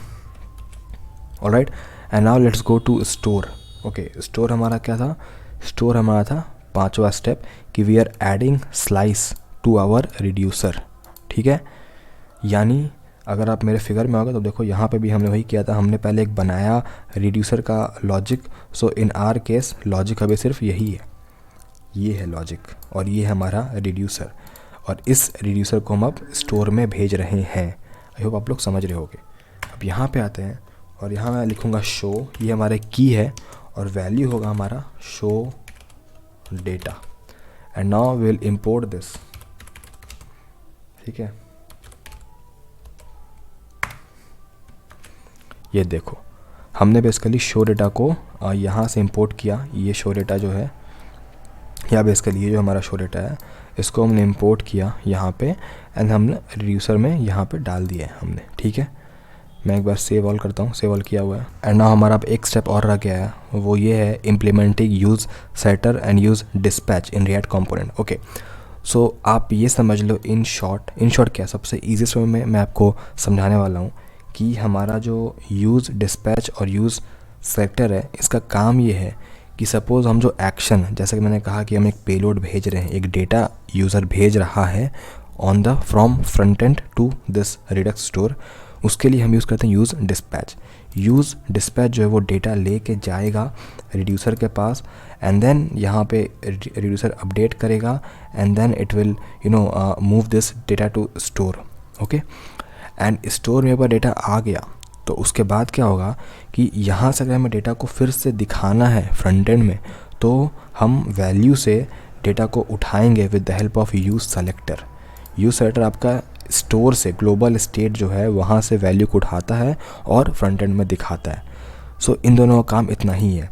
alright. And now let's go to store, okay. Store हमारा क्या था? स्टोर हमारा था 5वां स्टेप कि we are adding slice to our reducer, ठीक है। यानी अगर आप मेरे फिगर में होगा तो देखो यहाँ पे भी हमने वही किया था, हमने पहले एक बनाया रिड्यूसर का logic. So in are case logic अभी सिर्फ यही है, ये है लॉजिक और ये है हमारा रिड्यूसर, और इस रिड्यूसर को हम अब स्टोर में भेज रहे हैं। आई होप आप लोग समझ रहे होगे। अब यहाँ पे आते हैं और यहाँ मैं लिखूँगा शो, ये हमारे की है, और वैल्यू होगा हमारा show data. And now will import this, ठीक है। ये देखो हमने बेसिकली शो डेटा को यहाँ से इंपोर्ट किया। ये शो डेटा जो है या बेसिकली ये जो हमारा शो डेटा है इसको हमने इंपोर्ट किया यहाँ पे, एंड हमने रिड्यूसर में यहाँ पे डाल दिया है हमने, ठीक है। मैं एक बार सेव ऑल करता हूँ, सेव ऑल किया हुआ है। एंड नाउ हमारा अब एक स्टेप और रह गया है, वो ये है implementing use setter and use dispatch in React component, okay. So आप ये समझ लो इन शॉर्ट क्या, सबसे ईजीएस्ट वे में मैं आपको समझाने वाला हूँ कि हमारा जो यूज़ डिस्पैच और यूज़ सेक्टर है इसका काम ये है कि सपोज़ हम जो एक्शन, जैसे कि मैंने कहा कि हम एक पेलोड भेज रहे हैं, एक डेटा यूज़र भेज रहा है on the from front end to this Redux store, उसके लिए हम यूज़ करते हैं यूज़ डिस्पैच। यूज़ डिस्पैच जो है वो डेटा लेके जाएगा रिड्यूसर के पास, एंड देन यहाँ पे रिड्यूसर अपडेट करेगा, and then it will move this data to store. Okay, and store में डेटा आ गया तो उसके बाद क्या होगा कि यहाँ से अगर हमें डेटा को फिर से दिखाना है फ्रंट एंड में, तो हम वैल्यू से डेटा को उठाएंगे with the help of use selector. Use selector आपका स्टोर से ग्लोबल स्टेट जो है वहाँ से वैल्यू को उठाता है और फ्रंट एंड में दिखाता है। सो इन दोनों का काम इतना ही है।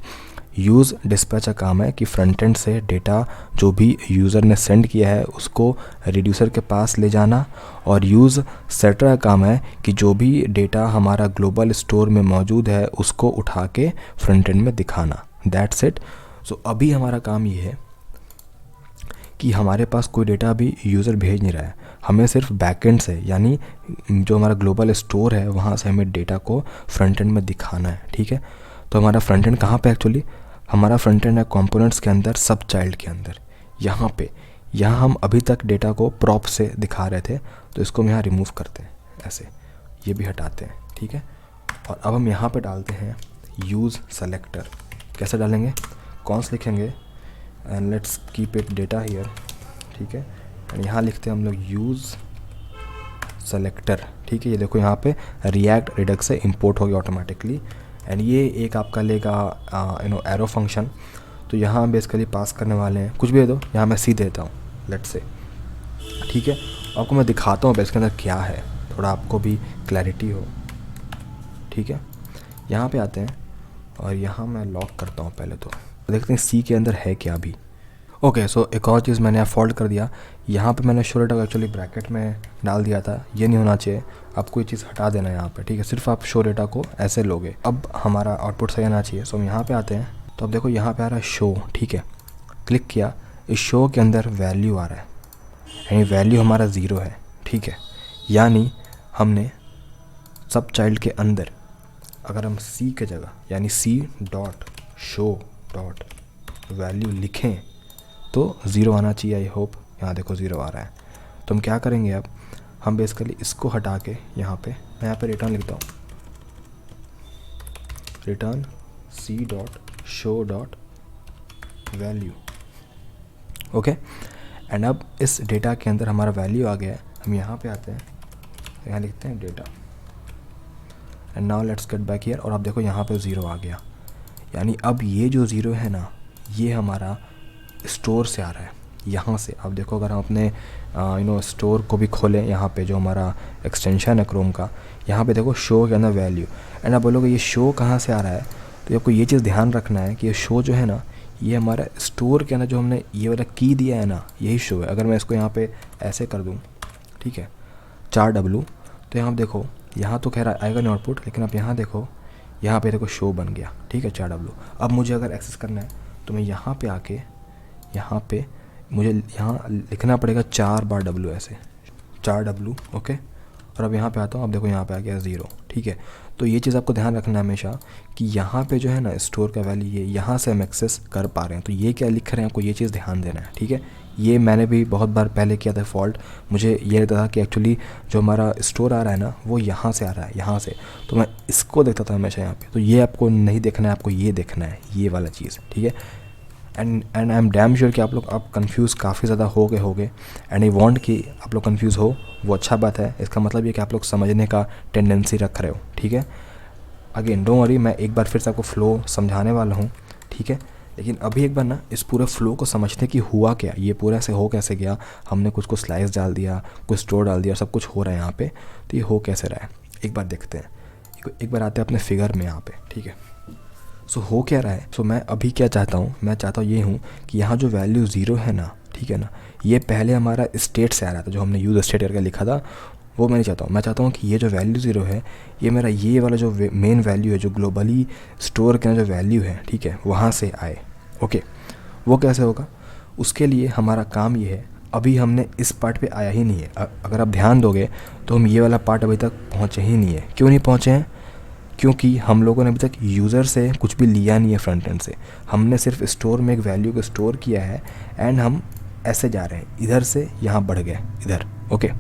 यूज़ डिस्पैच का काम है कि फ्रंट एंड से डेटा जो भी यूज़र ने सेंड किया है उसको रिड्यूसर के पास ले जाना, और यूज़ सेलेक्टर का काम है कि जो भी डेटा हमारा ग्लोबल स्टोर में मौजूद है उसको उठा के फ्रंट एंड में दिखाना। That's it. सो अभी हमारा काम ये है कि हमारे पास कोई डेटा अभी यूज़र भेज नहीं रहा है, हमें सिर्फ बैकएंड से यानी जो हमारा ग्लोबल स्टोर है वहाँ से हमें डेटा को फ्रंट एंड में दिखाना है। ठीक है, तो हमारा फ्रंट एंड कहाँ पे एक्चुअली, हमारा फ्रंट एंड है कंपोनेंट्स के अंदर, सब चाइल्ड के अंदर। यहाँ पे हम अभी तक डेटा को प्रॉप से दिखा रहे थे, तो इसको हम यहाँ रिमूव करते हैं ऐसे, ये भी हटाते हैं। ठीक है, और अब हम यहाँ पे डालते हैं यूज़ सेलेक्टर। कैसे डालेंगे, कॉन्स लिखेंगे and let's keep it data here. ठीक है, एंड यहाँ लिखते हैं हम लोग यूज़ सेलेक्टर। ठीक है, ये देखो यहाँ पे रिएक्ट रिडक्स से इंपोर्ट हो गया ऑटोमेटिकली, एंड ये एक आपका लेगा एरो फंक्शन। तो यहाँ हम बेसिकली पास करने वाले हैं कुछ भी दे दो, यहाँ मैं सी देता हूँ लेट्स से। ठीक है, आपको मैं दिखाता हूँ इसके अंदर क्या है, थोड़ा आपको भी क्लैरिटी हो। ठीक है, यहाँ पे आते हैं और यहाँ मैं लॉक करता हूँ पहले, तो देखते हैं सी के अंदर है क्या अभी। ओके, सो एक और चीज़ मैंने फॉल्ट कर दिया, यहाँ पे मैंने शो डेटा एक्चुअली ब्रैकेट में डाल दिया था, ये नहीं होना चाहिए, आपको ये चीज़ हटा देना है यहाँ पे। ठीक है, सिर्फ आप शो डेटा को ऐसे लोगे। अब हमारा आउटपुट सही आना चाहिए। सो हम यहाँ पे आते हैं, तो अब देखो यहाँ पे आ रहा है शो। ठीक है, क्लिक किया, इस शो के अंदर वैल्यू आ रहा है, यानी वैल्यू हमारा 0 है। ठीक है, यानी हमने सब चाइल्ड के अंदर अगर हम सी के जगह यानी C dot show dot value लिखें तो 0 आना चाहिए। आई होप यहाँ देखो 0 आ रहा है। तो हम क्या करेंगे, अब हम बेसिकली इसको हटा के यहाँ पे मैं यहाँ पे रिटर्न लिखता हूँ, return C dot show dot value. Okay, and अब इस डेटा के अंदर हमारा वैल्यू आ गया है। हम यहाँ पे आते हैं, यहाँ लिखते हैं data, and now let's get back here, और अब देखो यहाँ पे 0 आ गया। यानी अब ये जो 0 है ना, ये हमारा स्टोर से आ रहा है यहाँ से। अब देखो अगर हम अपने स्टोर को भी खोलें, यहाँ पे जो हमारा एक्सटेंशन है क्रोम का, यहाँ पे देखो शो के अंदर वैल्यू, एंड आप बोलोगे ये शो कहाँ से आ रहा है, तो आपको ये चीज़ ध्यान रखना है कि ये शो जो है ना, ये हमारा स्टोर के अंदर जो हमने ये वाला की दिया है ना, यही शो है। अगर मैं इसको यहाँ पे ऐसे कर दूँ, ठीक है, 4W, तो यहाँ देखो यहाँ तो खैर आएगा नहीं आउटपुट, लेकिन आप यहाँ देखो, यहाँ पे देखो शो बन गया। ठीक है, 4W। अब मुझे अगर एक्सेस करना है तो मैं यहाँ पे आके, यहाँ पे मुझे यहाँ लिखना पड़ेगा 4 बार W, ऐसे 4W। ओके, और अब यहाँ पे आता हूँ, अब देखो यहाँ पे आ गया 0। ठीक है, तो ये चीज़ आपको ध्यान रखना है हमेशा कि यहाँ पे जो है ना स्टोर का वैल्यू, ये यहाँ से हम एक्सेस कर पा रहे हैं, तो ये क्या लिख रहे हैं आपको ये चीज़ ध्यान देना है। ठीक है, ये मैंने भी बहुत बार पहले किया था फॉल्ट, मुझे ये लगता था कि एक्चुअली जो हमारा स्टोर आ रहा है ना वो यहाँ से आ रहा है, यहाँ से, तो मैं इसको देखता था हमेशा यहाँ पे। तो ये आपको नहीं देखना है, आपको ये देखना है, ये वाला चीज़। ठीक है, and I am damn sure कि आप लोग अब कन्फ्यूज़ काफ़ी ज़्यादा हो गए, एंड आई वांट कि आप लोग कन्फ्यूज़ हो, वो अच्छा बात है। इसका मतलब ये कि आप लोग समझने का टेंडेंसी रख रहे हो। ठीक है, अगेन डोंट वरी, मैं एक बार फिर से आपको फ़्लो समझाने वाला हूँ। ठीक है, लेकिन अभी एक बार ना इस पूरे फ़्लो को समझने की हुआ क्या, ये पूरा ऐसे हो कैसे गया, हमने कुछ स्लाइस डाल दिया, कुछ स्टोर डाल दिया, सब कुछ हो रहा है यहाँ पे, तो ये हो कैसे रहा है एक बार देखते हैं। एक बार आते हैं अपने फिगर में यहाँ पे। ठीक है, सो हो क्या रहा है, सो मैं अभी क्या चाहता हूँ, मैं चाहता हूँ ये हूँ कि यहाँ जो वैल्यू 0 है ना, ठीक है ना, ये पहले हमारा स्टेट से आ रहा था, जो हमने यूज़ स्टेट करके लिखा था, वो मैं नहीं चाहता हूँ। मैं चाहता हूँ कि ये जो वैल्यू 0 है, ये मेरा ये वाला जो मेन वैल्यू है, जो ग्लोबली स्टोर के अंदर जो वैल्यू है, ठीक है, वहाँ से आए। ओके, वो कैसे होगा, उसके लिए हमारा काम ये है, अभी हमने इस पार्ट पे आया ही नहीं है। अगर आप ध्यान दोगे तो हम ये वाला पार्ट अभी तक पहुँचे ही नहीं है। क्यों नहीं पहुँचे हैं, क्योंकि हम लोगों ने अभी तक यूज़र से कुछ भी लिया नहीं है फ्रंट एंड से, हमने सिर्फ स्टोर में एक वैल्यू को स्टोर किया है, एंड हम ऐसे जा रहे हैं, इधर से यहाँ बढ़ गए इधर। ओके,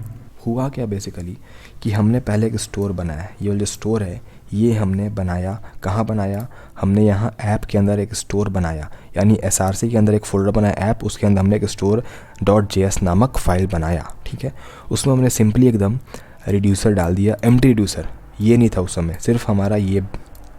हुआ क्या बेसिकली कि हमने पहले एक स्टोर बनाया है। ये जो स्टोर है ये हमने बनाया, कहाँ बनाया, हमने यहाँ ऐप के अंदर एक स्टोर बनाया, यानी SRC के अंदर एक फ़ोल्डर बनाया ऐप, उसके अंदर हमने एक स्टोर .js नामक फ़ाइल बनाया। ठीक है, उसमें हमने सिंपली एकदम रिड्यूसर डाल दिया, एम्प्टी रिड्यूसर, ये नहीं था उस समय, सिर्फ हमारा ये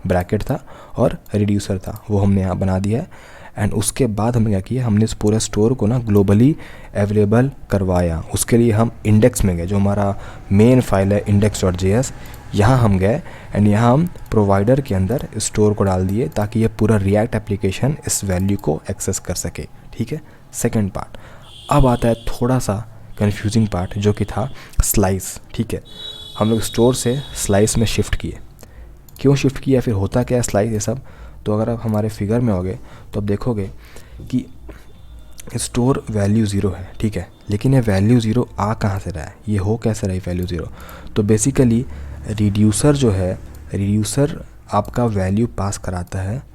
ब्रैकेट था और रिड्यूसर था, वो हमने यहाँ बना दिया है। एंड उसके बाद हमने क्या किया, हमने इस पूरे स्टोर को ना ग्लोबली अवेलेबल करवाया। उसके लिए हम इंडेक्स में गए, जो हमारा मेन फाइल है index.js, यहाँ हम गए एंड यहाँ हम प्रोवाइडर के अंदर स्टोर को डाल दिए ताकि ये पूरा रिएक्ट एप्लीकेशन इस वैल्यू को एक्सेस कर सके। ठीक है, सेकंड पार्ट। अब आता है थोड़ा सा कंफ्यूजिंग पार्ट, जो कि था स्लाइस। ठीक है, हम लोग स्टोर से स्लाइस में शिफ्ट किए। क्यों शिफ्ट किया, फिर होता क्या है स्लाइस ये सब, तो अगर आप हमारे फिगर में होगे तो आप देखोगे कि स्टोर वैल्यू 0 है। ठीक है, लेकिन ये वैल्यू 0 आ कहाँ से रहा है, ये हो कैसे रहा है वैल्यू 0, तो बेसिकली रिड्यूसर जो है, रिड्यूसर आपका वैल्यू पास कराता है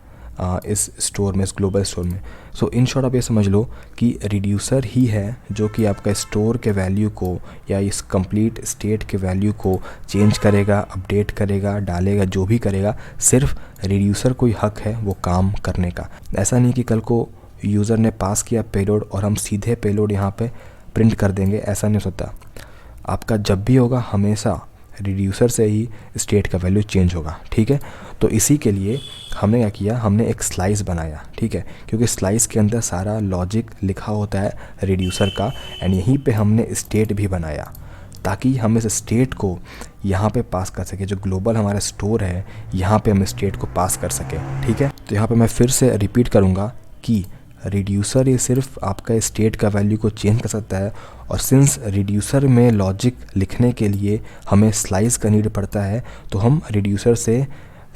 इस स्टोर में, इस ग्लोबल स्टोर में। सो इन शॉर्ट आप ये समझ लो कि रिड्यूसर ही है जो कि आपका स्टोर के वैल्यू को या इस कंप्लीट स्टेट के वैल्यू को चेंज करेगा, अपडेट करेगा, डालेगा, जो भी करेगा, सिर्फ रिड्यूसर को ही हक है वो काम करने का। ऐसा नहीं कि कल को यूज़र ने पास किया पेलोड और हम सीधे पेलोड यहाँ पे प्रिंट कर देंगे, ऐसा नहीं हो सकता। आपका जब भी होगा हमेशा रिड्यूसर से ही स्टेट का वैल्यू चेंज होगा। ठीक है, तो इसी के लिए हमने क्या किया, हमने एक स्लाइस बनाया। ठीक है, क्योंकि स्लाइस के अंदर सारा लॉजिक लिखा होता है रिड्यूसर का, एंड यहीं पे हमने स्टेट भी बनाया ताकि हम इस स्टेट को यहाँ पे पास कर सके, जो ग्लोबल हमारा स्टोर है यहाँ पे हम स्टेट को पास कर सके। ठीक है, तो यहाँ पे मैं फिर से रिपीट करूँगा कि रिड्यूसर ये सिर्फ आपका स्टेट का वैल्यू को चेंज कर सकता है, और सिंस रिड्यूसर में लॉजिक लिखने के लिए हमें स्लाइस का नीड पड़ता है, तो हम रिड्यूसर से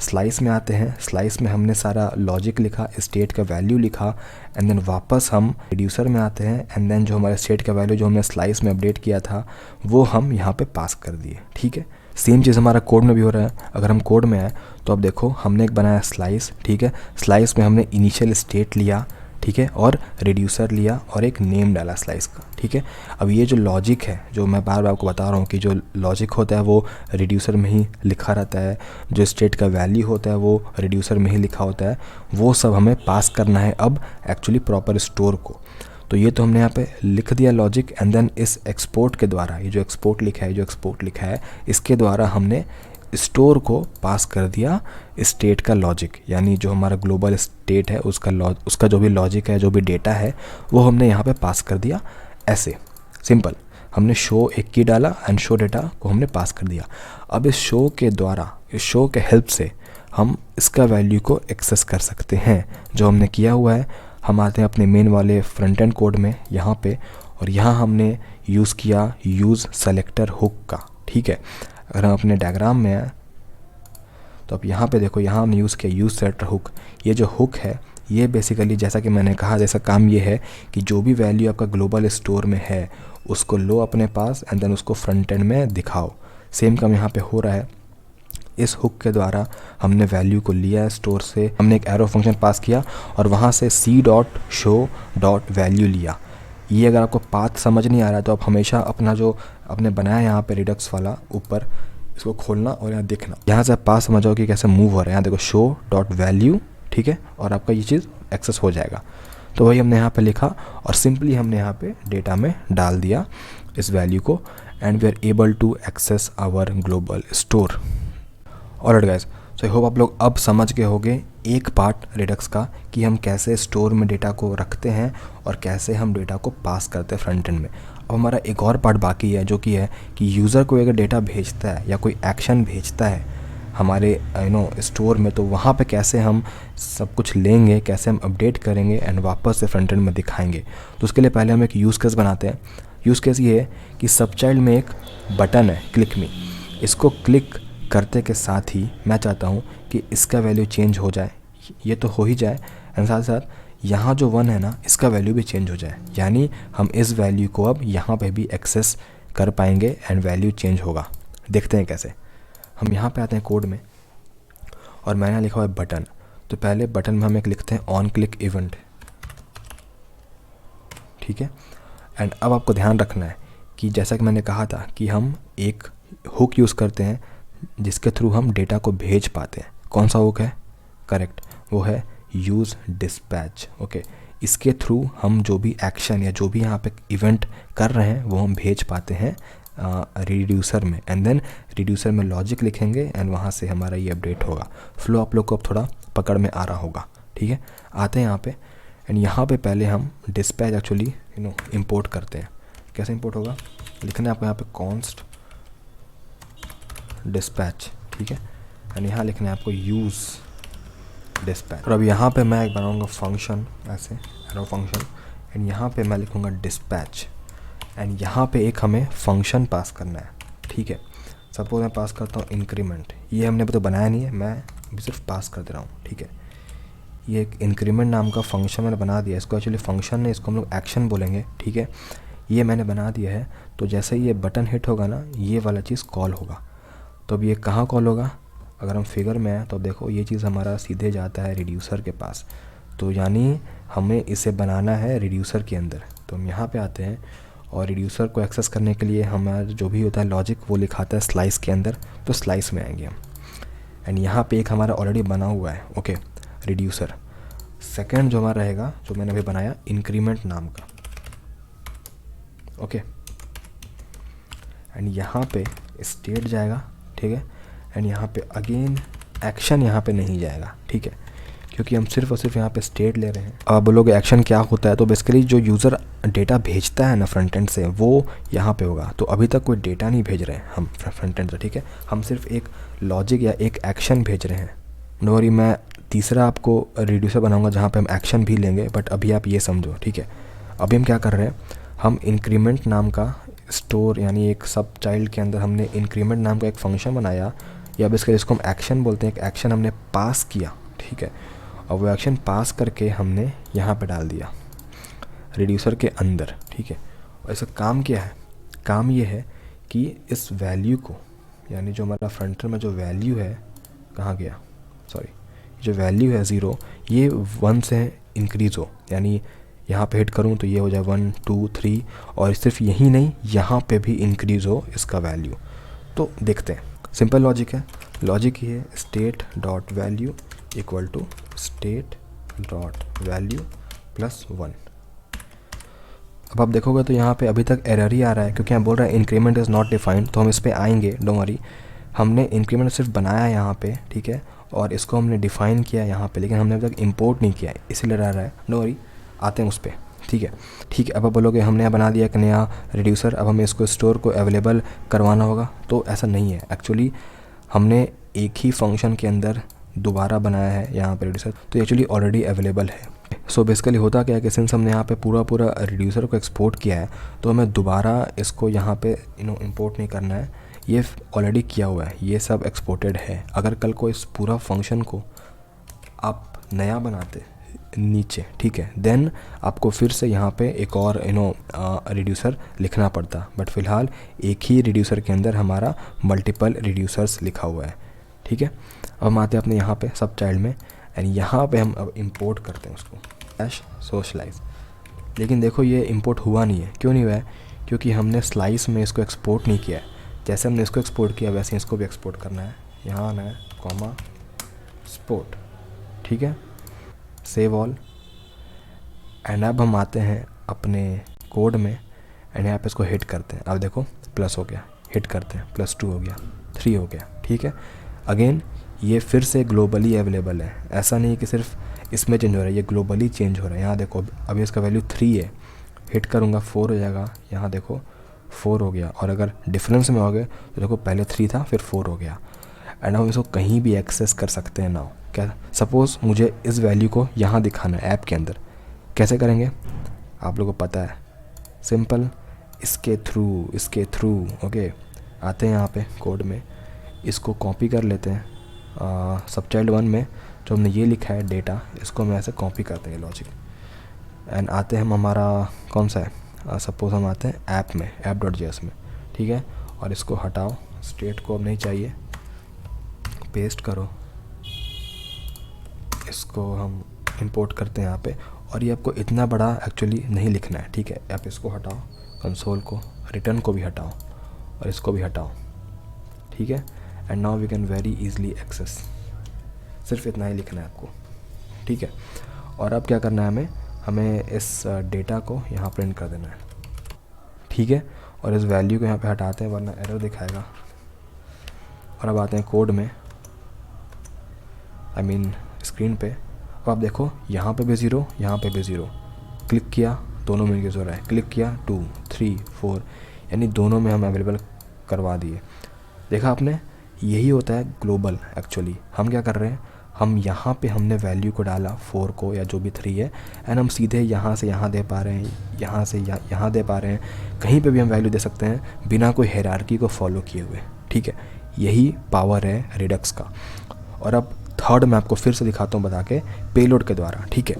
स्लाइस में आते हैं। स्लाइस में हमने सारा लॉजिक लिखा, स्टेट का वैल्यू लिखा, एंड देन वापस हम रिड्यूसर में आते हैं, एंड देन जो हमारा स्टेट का वैल्यू जो हमने स्लाइस में अपडेट किया था वो हम यहाँ पे पास कर दिए। ठीक है, सेम चीज़ हमारा कोड में भी हो रहा है। अगर हम कोड में आए तो अब देखो हमने एक बनाया स्लाइस। ठीक है, स्लाइस में हमने इनिशियल स्टेट लिया, ठीक है, और रिड्यूसर लिया और एक नेम डाला स्लाइस का। ठीक है, अब ये जो लॉजिक है, जो मैं बार बार आपको बता रहा हूँ कि जो लॉजिक होता है वो रिड्यूसर में ही लिखा रहता है, जो स्टेट का वैल्यू होता है वो रिड्यूसर में ही लिखा होता है, वो सब हमें पास करना है अब एक्चुअली प्रॉपर स्टोर को। तो ये तो हमने यहाँ पे लिख दिया लॉजिक, एंड देन इस एक्सपोर्ट के द्वारा, ये जो एक्सपोर्ट लिखा है इसके द्वारा हमने स्टोर को पास कर दिया स्टेट का लॉजिक, यानी जो हमारा ग्लोबल स्टेट है उसका जो भी लॉजिक है, जो भी डेटा है, वो हमने यहाँ पे पास कर दिया। ऐसे सिंपल हमने शो एक की डाला एंड शो डेटा को हमने पास कर दिया। अब इस शो के द्वारा, इस शो के हेल्प से हम इसका वैल्यू को एक्सेस कर सकते हैं, जो हमने किया हुआ है। हम आते हैं अपने मेन वाले फ्रंट एंड कोड में यहाँ पे, और यहाँ हमने यूज़ किया यूज़ सेलेक्टर हुक का। ठीक है, अगर हम अपने डायग्राम में आए तो अब यहाँ पे देखो, यहाँ हमने यूज़ किया यूज़ सेलेक्टर हुक। ये जो हुक है ये बेसिकली जैसा कि मैंने कहा, जैसा काम ये है कि जो भी वैल्यू आपका ग्लोबल स्टोर में है उसको लो अपने पास एंड देन उसको फ्रंट एंड में दिखाओ। सेम काम यहाँ पे हो रहा है। इस हुक के द्वारा हमने वैल्यू को लिया है स्टोर से, हमने एक एरो फंक्शन पास किया और वहाँ से c.show.value लिया। ये अगर आपको पाथ समझ नहीं आ रहा है तो आप हमेशा अपना जो आपने बनाया यहाँ पे रिडक्स वाला ऊपर, इसको खोलना और यहाँ देखना, यहाँ से आप पास समझो कि कैसे मूव हो रहा है। यहाँ देखो show.value, ठीक है, और आपका ये चीज़ एक्सेस हो जाएगा। तो वही हमने यहाँ पे लिखा और सिंपली हमने यहाँ पे डेटा में डाल दिया इस वैल्यू को, and we are able to access our global store. Alright guys, so I hope आप लोग अब समझ गए होंगे एक पार्ट रिडक्स का कि हम कैसे स्टोर में डेटा को रखते हैं और कैसे हम डेटा को पास करते हैं फ्रंट एंड में। अब हमारा एक और पार्ट बाकी है, जो कि है कि यूज़र को अगर डेटा भेजता है या कोई एक्शन भेजता है हमारे स्टोर में, तो वहाँ पे कैसे हम सब कुछ लेंगे, कैसे हम अपडेट करेंगे एंड वापस से फ्रंट एंड में दिखाएंगे। तो उसके लिए पहले हम एक यूज़ केस बनाते हैं। यूज़ केस ये है कि सब चाइल्ड में एक बटन है क्लिक मी, इसको क्लिक करते के साथ ही मैं चाहता हूँ कि इसका वैल्यू चेंज हो जाए, ये तो हो ही जाए, एंड साथ साथ यहाँ जो 1 है ना, इसका वैल्यू भी चेंज हो जाए, यानी हम इस वैल्यू को अब यहाँ पे भी एक्सेस कर पाएंगे एंड वैल्यू चेंज होगा। देखते हैं कैसे। हम यहाँ पे आते हैं कोड में और मैंने लिखा हुआ है बटन। तो पहले बटन में हम एक लिखते हैं ऑन क्लिक इवेंट, ठीक है। एंड अब आपको ध्यान रखना है कि जैसा कि मैंने कहा था कि हम एक हुक यूज़ करते हैं जिसके थ्रू हम डेटा को भेज पाते हैं। कौन सा हुक है? करेक्ट, वो है यूज़ डिस्पैच। ओके, इसके थ्रू हम जो भी एक्शन या जो भी यहाँ पे इवेंट कर रहे हैं वो हम भेज पाते हैं रिड्यूसर में, एंड देन रिड्यूसर में लॉजिक लिखेंगे एंड वहाँ से हमारा ये अपडेट होगा। फ्लो आप लोग को अब थोड़ा पकड़ में आ रहा होगा, ठीक है। आते हैं यहाँ पे, एंड यहाँ पे पहले हम डिस्पैच एक्चुअली इंपोर्ट करते हैं। कैसे इंपोर्ट होगा? लिखना है आपको यहाँ पे कॉन्स्ट डिस्पैच, ठीक है, एंड यहाँ लिखना है आपको यूज़ डिस्पैच। और अब यहाँ पे मैं एक बनाऊँगा फंक्शन, ऐसे एरो फंक्शन, एंड यहाँ पे मैं लिखूँगा डिस्पैच, एंड यहाँ पे एक हमें फंक्शन पास करना है, ठीक है। सपोज मैं पास करता हूँ इंक्रीमेंट, ये हमने तो बनाया नहीं है, मैं अभी सिर्फ पास कर दे रहा हूँ, ठीक है। ये एक इंक्रीमेंट नाम का फंक्शन मैंने बना दिया, इसको एक्चुअली फंक्शन नहीं, इसको हम लोग एक्शन बोलेंगे, ठीक है। ये मैंने बना दिया है, तो जैसे ही ये बटन हिट होगा ना, ये वाला चीज़ कॉल होगा। तो अब ये कहाँ कॉल होगा? अगर हम फिगर में हैं तो देखो ये चीज़ हमारा सीधे जाता है रिड्यूसर के पास, तो यानी हमें इसे बनाना है रिड्यूसर के अंदर। तो हम यहाँ पे आते हैं और रिड्यूसर को एक्सेस करने के लिए हमारा जो भी होता है लॉजिक वो लिखाता है स्लाइस के अंदर, तो स्लाइस में आएंगे हम, एंड यहाँ पे एक हमारा ऑलरेडी बना हुआ है, ओके, रिड्यूसर। सेकंड जो हमारा रहेगा, जो मैंने अभी बनाया इंक्रीमेंट नाम का, ओके, एंड यहाँ पे स्टेट जाएगा, ठीक है, एंड यहाँ पे अगेन एक्शन यहाँ पे नहीं जाएगा, ठीक है, क्योंकि हम सिर्फ और सिर्फ यहाँ पे स्टेट ले रहे हैं। अब आप बोलोगे एक्शन क्या होता है? तो बेसिकली जो यूज़र डेटा भेजता है ना फ्रंट एंड से, वो यहाँ पे होगा। तो अभी तक कोई डेटा नहीं भेज रहे हैं हम फ्रंट एंड से, ठीक है, हम सिर्फ एक लॉजिक या एक एक्शन भेज रहे हैं। नो वरी, मैं तीसरा आपको रिड्यूसर बनाऊंगा जहाँ पे हम एक्शन भी लेंगे, बट अभी आप ये समझो, ठीक है। अभी हम क्या कर रहे हैं, हम इंक्रीमेंट नाम का स्टोर यानी एक सब चाइल्ड के अंदर हमने इंक्रीमेंट नाम का एक फंक्शन बनाया, या बेसिकली इसको हम एक्शन बोलते हैं। एक एक्शन हमने पास किया, ठीक है, और वो एक्शन पास करके हमने यहाँ पे डाल दिया रिड्यूसर के अंदर, ठीक है। और इसका काम क्या है? काम ये है कि इस वैल्यू को, यानी जो हमारा फ्रंट में जो वैल्यू है, कहाँ गया, सॉरी, जो वैल्यू है 0, ये 1 से इंक्रीज़ हो, यानी यहाँ पे हिट करूँ तो ये हो जाए 1 2 3, और सिर्फ यही नहीं, यहाँ पे भी इंक्रीज़ हो इसका वैल्यू। तो देखते हैं, सिंपल लॉजिक है। लॉजिक ये है state dot value equal to state dot value plus 1। अब आप देखोगे तो यहाँ पे अभी तक एरर ही आ रहा है, क्योंकि यहाँ बोल रहा है इंक्रीमेंट इज़ नॉट डिफाइंड। तो हम इस पर आएंगे, डोंट वरी, हमने इंक्रीमेंट सिर्फ बनाया है यहाँ पे, ठीक है, और इसको हमने डिफ़ाइन किया यहाँ पे, लेकिन हमने अभी तक इंपोर्ट नहीं किया है, इसीलिए रह रहा है। डोंट वरी, आते हैं उस पर, ठीक है। ठीक है, अब आप बोलोगे हमने यहाँ बना दिया एक नया रिड्यूसर, अब हमें इसको स्टोर को अवेलेबल करवाना होगा। तो ऐसा नहीं है, एक्चुअली हमने एक ही फंक्शन के अंदर दोबारा बनाया है यहाँ पे रिड्यूसर, तो एक्चुअली ऑलरेडी अवेलेबल है। सो बेसिकली होता क्या है कि सिंस हमने यहाँ पे पूरा रिड्यूसर को एक्सपोर्ट किया है, तो हमें दोबारा इसको यहाँ पे इंपोर्ट नहीं करना है, ये ऑलरेडी किया हुआ है, ये सब एक्सपोर्टेड है। अगर कल को इस पूरा फंक्शन को आप नया बनाते नीचे, ठीक है, देन आपको फिर से यहाँ पे एक और रिड्यूसर लिखना पड़ता, बट फ़िलहाल एक ही रिड्यूसर के अंदर हमारा मल्टीपल रिड्यूसर्स लिखा हुआ है, ठीक है। अब हम आते हैं अपने यहाँ पे सब चाइल्ड में, एंड यहाँ पे हम अब इंपोर्ट करते हैं उसको स्लैश सोशलाइज। लेकिन देखो ये इंपोर्ट हुआ नहीं है, क्यों नहीं हुआ है? क्योंकि हमने स्लाइस में इसको एक्सपोर्ट नहीं किया है। जैसे हमने इसको एक्सपोर्ट किया वैसे इसको भी एक्सपोर्ट करना है, यहाँ आना है, कॉमा एक्सपोर्ट, ठीक है, सेव ऑल। एंड अब हम आते हैं अपने कोड में, एंड यहाँ पे इसको हिट करते हैं। अब देखो प्लस हो गया, हिट करते हैं, +2 हो गया, 3 हो गया, ठीक है। अगेन ये फिर से ग्लोबली अवेलेबल है, ऐसा नहीं कि सिर्फ इसमें चेंज हो रहा है, ये ग्लोबली चेंज हो रहा है। यहाँ देखो अभी इसका वैल्यू 3 है, हिट करूँगा 4 हो जाएगा, यहाँ देखो 4 हो गया। और अगर डिफरेंस में हो गए तो देखो पहले 3 था फिर 4 हो गया। एंड हम इसको कहीं भी एक्सेस कर सकते हैं नाउ। क्या, सपोज़ मुझे इस वैल्यू को यहाँ दिखाना है ऐप के अंदर, कैसे करेंगे आप लोगों को पता है, सिंपल, इसके थ्रू ओके। आते हैं यहाँ पे कोड में, इसको कॉपी कर लेते हैं, सब चाइल्ड 1 में जो हमने ये लिखा है डेटा, इसको हम ऐसे कॉपी करते हैं लॉजिक। एंड आते हैं हम हमारा कौन सा है, सपोज़ हम आते हैं ऐप में, app.js में, ठीक है, और इसको हटाओ, स्टेट को अब नहीं चाहिए, पेस्ट करो, इसको हम इंपोर्ट करते हैं यहाँ पे। और ये आपको इतना बड़ा एक्चुअली नहीं लिखना है, ठीक है, आप इसको हटाओ, कंसोल को, रिटर्न को भी हटाओ और इसको भी हटाओ, ठीक है। And now we can very easily access, सिर्फ इतना ही लिखना है आपको, ठीक है। और अब क्या करना है, हमें इस डेटा को यहाँ प्रिंट कर देना है, ठीक है। और इस वैल्यू को यहाँ पे हटाते हैं वरना एरर दिखाएगा। और अब आते हैं कोड में, आई मीन स्क्रीन पे। अब आप देखो यहाँ पे भी ज़ीरो, यहाँ पे भी ज़ीरो, क्लिक किया दोनों में इंक्रीज हो रहा है, क्लिक किया 2 3 4, यानी दोनों में हम अवेलेबल करवा दिए। देखा आपने, यही होता है ग्लोबल। एक्चुअली हम क्या कर रहे हैं, हम यहाँ पे हमने वैल्यू को डाला 4 को या जो भी 3 है, एंड हम सीधे यहाँ से यहाँ दे पा रहे हैं, यहाँ से यहाँ दे पा रहे हैं, कहीं पे भी हम वैल्यू दे सकते हैं बिना कोई हायरार्की को फॉलो किए हुए, ठीक है। यही पावर है रिडक्स का। और अब थर्ड मैं आपको फिर से दिखाता हूँ बता के, पेलोड के द्वारा, ठीक है।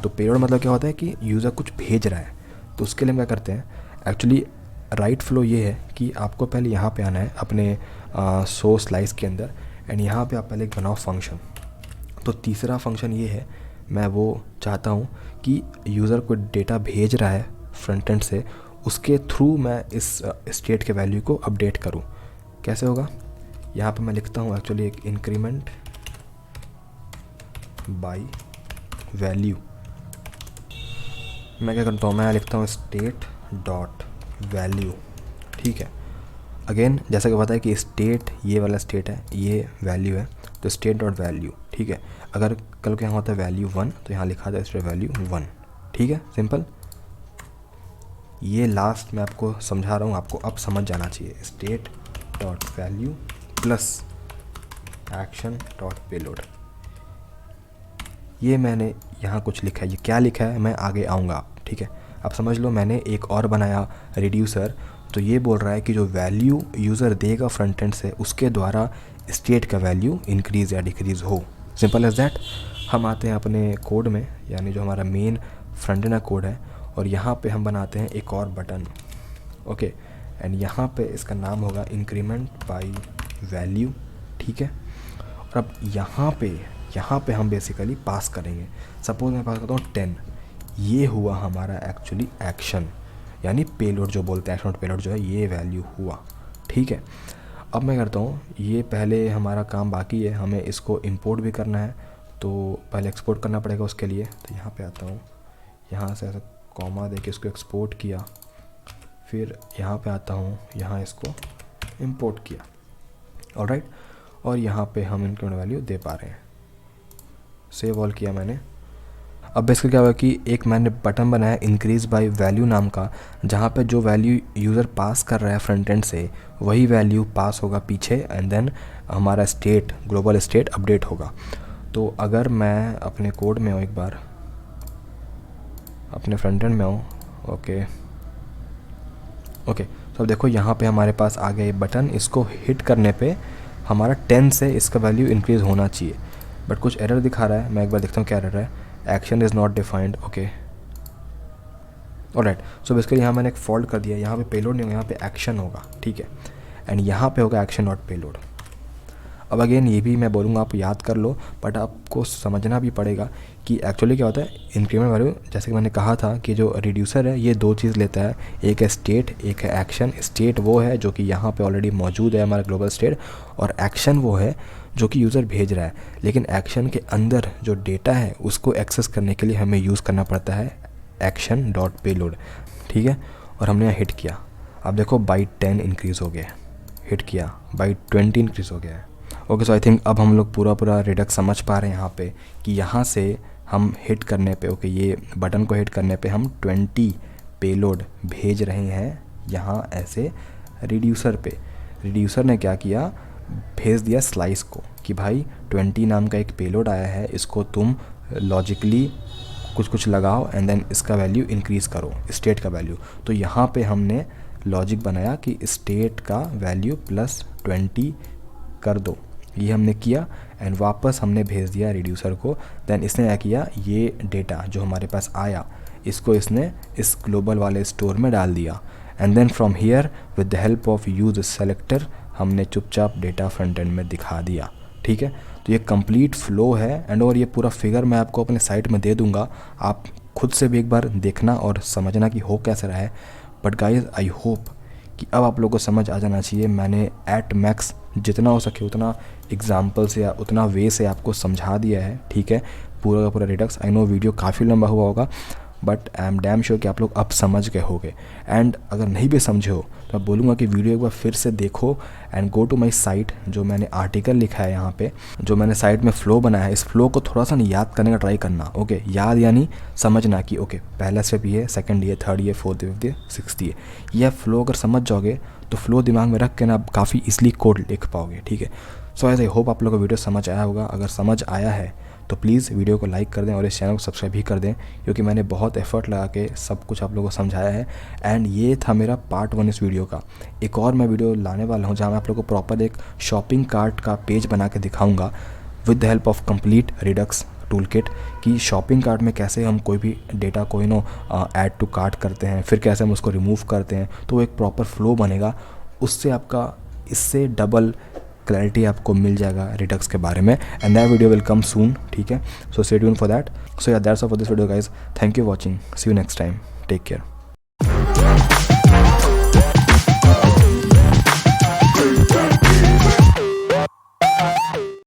तो पेलोड मतलब क्या होता है कि यूज़र कुछ भेज रहा है, तो उसके लिए हम क्या करते हैं, एक्चुअली राइट फ्लो ये है कि आपको पहले यहाँ पे आना है अपने सो स्लाइस के अंदर, एंड यहाँ पे आप पहले एक बनाओ फंक्शन। तो तीसरा फंक्शन ये है, मैं वो चाहता हूँ कि यूज़र को डेटा भेज रहा है फ्रंट एंड से, उसके थ्रू मैं इस स्टेट के वैल्यू को अपडेट करूँ। कैसे होगा, यहाँ पे मैं लिखता हूँ एक्चुअली एक इंक्रीमेंट बाय वैल्यू। मैं क्या करता हूँ, मैं लिखता हूँ स्टेट डॉट वैल्यू, ठीक है। अगेन जैसा कि पता है कि स्टेट ये वाला स्टेट है, ये वैल्यू है, तो स्टेट डॉट वैल्यू, ठीक है। अगर कल को यहाँ होता है वैल्यू 1 तो यहाँ लिखा था स्टेट वैल्यू 1, ठीक है, सिंपल। ये लास्ट मैं आपको समझा रहा हूँ, आपको अब समझ जाना चाहिए। State dot value plus action dot payload, ये मैंने यहाँ कुछ लिखा है, ये क्या लिखा है मैं आगे आऊँगा, ठीक है। अब समझ लो, मैंने एक और बनाया रिड्यूसर, तो ये बोल रहा है कि जो वैल्यू यूज़र देगा फ्रंट एंड से, उसके द्वारा स्टेट का वैल्यू इंक्रीज़ या डिक्रीज़ हो, सिंपल एज दैट। हम आते हैं अपने कोड में, यानी जो हमारा मेन फ्रंट एंड का कोड है, और यहाँ पे हम बनाते हैं एक और बटन, ओके। एंड यहाँ पे इसका नाम होगा इंक्रीमेंट बाय वैल्यू, ठीक है। और अब यहाँ पे हम बेसिकली पास करेंगे। सपोज मैं पास करता हूँ 10, ये हुआ हमारा एक्चुअली एक्शन, यानी पेलोड जो बोलते हैं, एक्शन डॉट पेलोड जो है, ये वैल्यू हुआ, ठीक है। अब मैं करता हूँ, ये पहले हमारा काम बाकी है, हमें इसको इंपोर्ट भी करना है, तो पहले एक्सपोर्ट करना पड़ेगा उसके लिए। तो यहाँ पे आता हूँ, यहाँ से ऐसा कॉमा दे के इसको एक्सपोर्ट किया, फिर यहाँ पे आता हूँ, यहाँ इसको इंपोर्ट किया, ऑलराइट। और यहाँ पे हम इंक्रीमेंट वैल्यू दे पा रहे हैं, सेव ऑल किया मैंने। अब इसका क्या हुआ कि एक मैंने बटन बनाया इंक्रीज़ बाय वैल्यू नाम का, जहाँ पे जो वैल्यू यूज़र पास कर रहा है फ्रंट एंड से, वही वैल्यू पास होगा पीछे, एंड देन हमारा स्टेट, ग्लोबल स्टेट अपडेट होगा। तो अगर मैं अपने कोड में हूँ, एक बार अपने फ्रंट एंड में हूँ, ओके, तो अब देखो यहाँ पे हमारे पास आ गया ये बटन, इसको हिट करने पे हमारा 10 से इसका वैल्यू इंक्रीज़ होना चाहिए, बट कुछ एरर दिखा रहा है। मैं एक बार देखता हूँ क्या एरर है, action is not defined, okay, alright. So basically यहाँ मैंने एक फॉल्ट कर दिया, यहाँ पे पेलोड नहीं होगा, यहाँ पे एक्शन होगा, ठीक है, एंड यहाँ पे होगा एक्शन नॉट पेलोड। अब अगेन ये भी मैं बोलूँगा आप याद कर लो, बट आपको समझना भी पड़ेगा कि एक्चुअली क्या होता है इंक्रीमेंट वैल्यू। जैसे कि मैंने कहा था कि जो रिड्यूसर है ये 2 चीज़ लेता है, एक है स्टेट, एक है एक्शन। स्टेट वो है जो कि यहाँ पे ऑलरेडी मौजूद है हमारा ग्लोबल स्टेट, और एक्शन वो है जो कि यूज़र भेज रहा है। लेकिन एक्शन के अंदर जो डेटा है उसको एक्सेस करने के लिए हमें यूज़ करना पड़ता है एक्शन डॉट पेलोड, ठीक है। और हमने यहाँ हिट किया, अब देखो बाई 10 इंक्रीज़ हो गया, हिट किया बाई 20 इंक्रीज़ हो गया है, ओके। सो आई थिंक अब हम लोग पूरा रिडक्स समझ पा रहे हैं यहाँ पे कि यहाँ से हम हिट करने पे, ओके, ये बटन को हिट करने पे हम 20 पेलोड भेज रहे हैं यहाँ ऐसे रिड्यूसर पे। रिड्यूसर ने क्या किया, भेज दिया स्लाइस को कि भाई 20 नाम का एक पेलोड आया है, इसको तुम लॉजिकली कुछ लगाओ एंड देन इसका वैल्यू इंक्रीज़ करो, स्टेट का वैल्यू। तो यहाँ पे हमने लॉजिक बनाया कि स्टेट का वैल्यू प्लस 20 कर दो, ये हमने किया, एंड वापस हमने भेज दिया रिड्यूसर को। देन इसने क्या किया, ये डेटा जो हमारे पास आया इसको इसने इस ग्लोबल वाले स्टोर में डाल दिया, and then from here with the help of use selector हमने चुपचाप डेटा फ्रंट एंड में दिखा दिया, ठीक है। तो ये कंप्लीट फ्लो है, एंड और ये पूरा फिगर मैं आपको अपने साइट में दे दूंगा, आप खुद से भी एक बार देखना और समझना कि हो कैसे रहा है। बट गाइज आई होप कि अब आप लोगों को समझ आ जाना चाहिए। मैंने एट मैक्स जितना हो सके उतना एग्जाम्पल से या उतना वे से आपको समझा दिया है, ठीक है, पूरा का पूरा रिडक्स। आई नो वीडियो काफ़ी लंबा हुआ होगा, but I am damn sure कि आप लोग अब समझ गए होगे। एंड अगर नहीं भी समझे हो तो मैं बोलूँगा कि वीडियो एक बार फिर से देखो and go to my site, जो मैंने आर्टिकल लिखा है यहाँ पे, जो मैंने साइट में फ़्लो बनाया है, इस फ्लो को थोड़ा सा याद करने का ट्राई करना। ओके, याद यानी समझना कि ओके पहला स्टेप ये, सेकंड ये, थर्ड ये, फोर्थ ये, फिफ्थ ये, सिक्स्थ ये। यह फ्लो अगर समझ जाओगे तो फ्लो दिमाग में रख के ना आप काफ़ी ईजिली कोड लिख पाओगे, ठीक है। सो एज आई होप आप लोगों को वीडियो समझ आया होगा। अगर समझ आया है तो प्लीज़ वीडियो को लाइक कर दें और इस चैनल को सब्सक्राइब भी कर दें, क्योंकि मैंने बहुत एफर्ट लगा के सब कुछ आप लोगों को समझाया है। एंड ये था मेरा पार्ट 1 इस वीडियो का। एक और मैं वीडियो लाने वाला हूँ जहाँ मैं आप लोगों को प्रॉपर एक शॉपिंग कार्ट का पेज बना के दिखाऊँगा with the help of complete Redux tool kit, कि शॉपिंग कार्ट में कैसे हम कोई भी डेटा को ऐड टू कार्ट करते हैं, फिर कैसे हम उसको रिमूव करते हैं, तो एक प्रॉपर फ्लो बनेगा। उससे आपका इससे डबल क्लैरिटी आपको मिल जाएगा रिडक्स के बारे में। And that video will come soon, ठीक है। So stay tuned for that. So या that's all for this video guys. Thank you watching, see you next time, take care.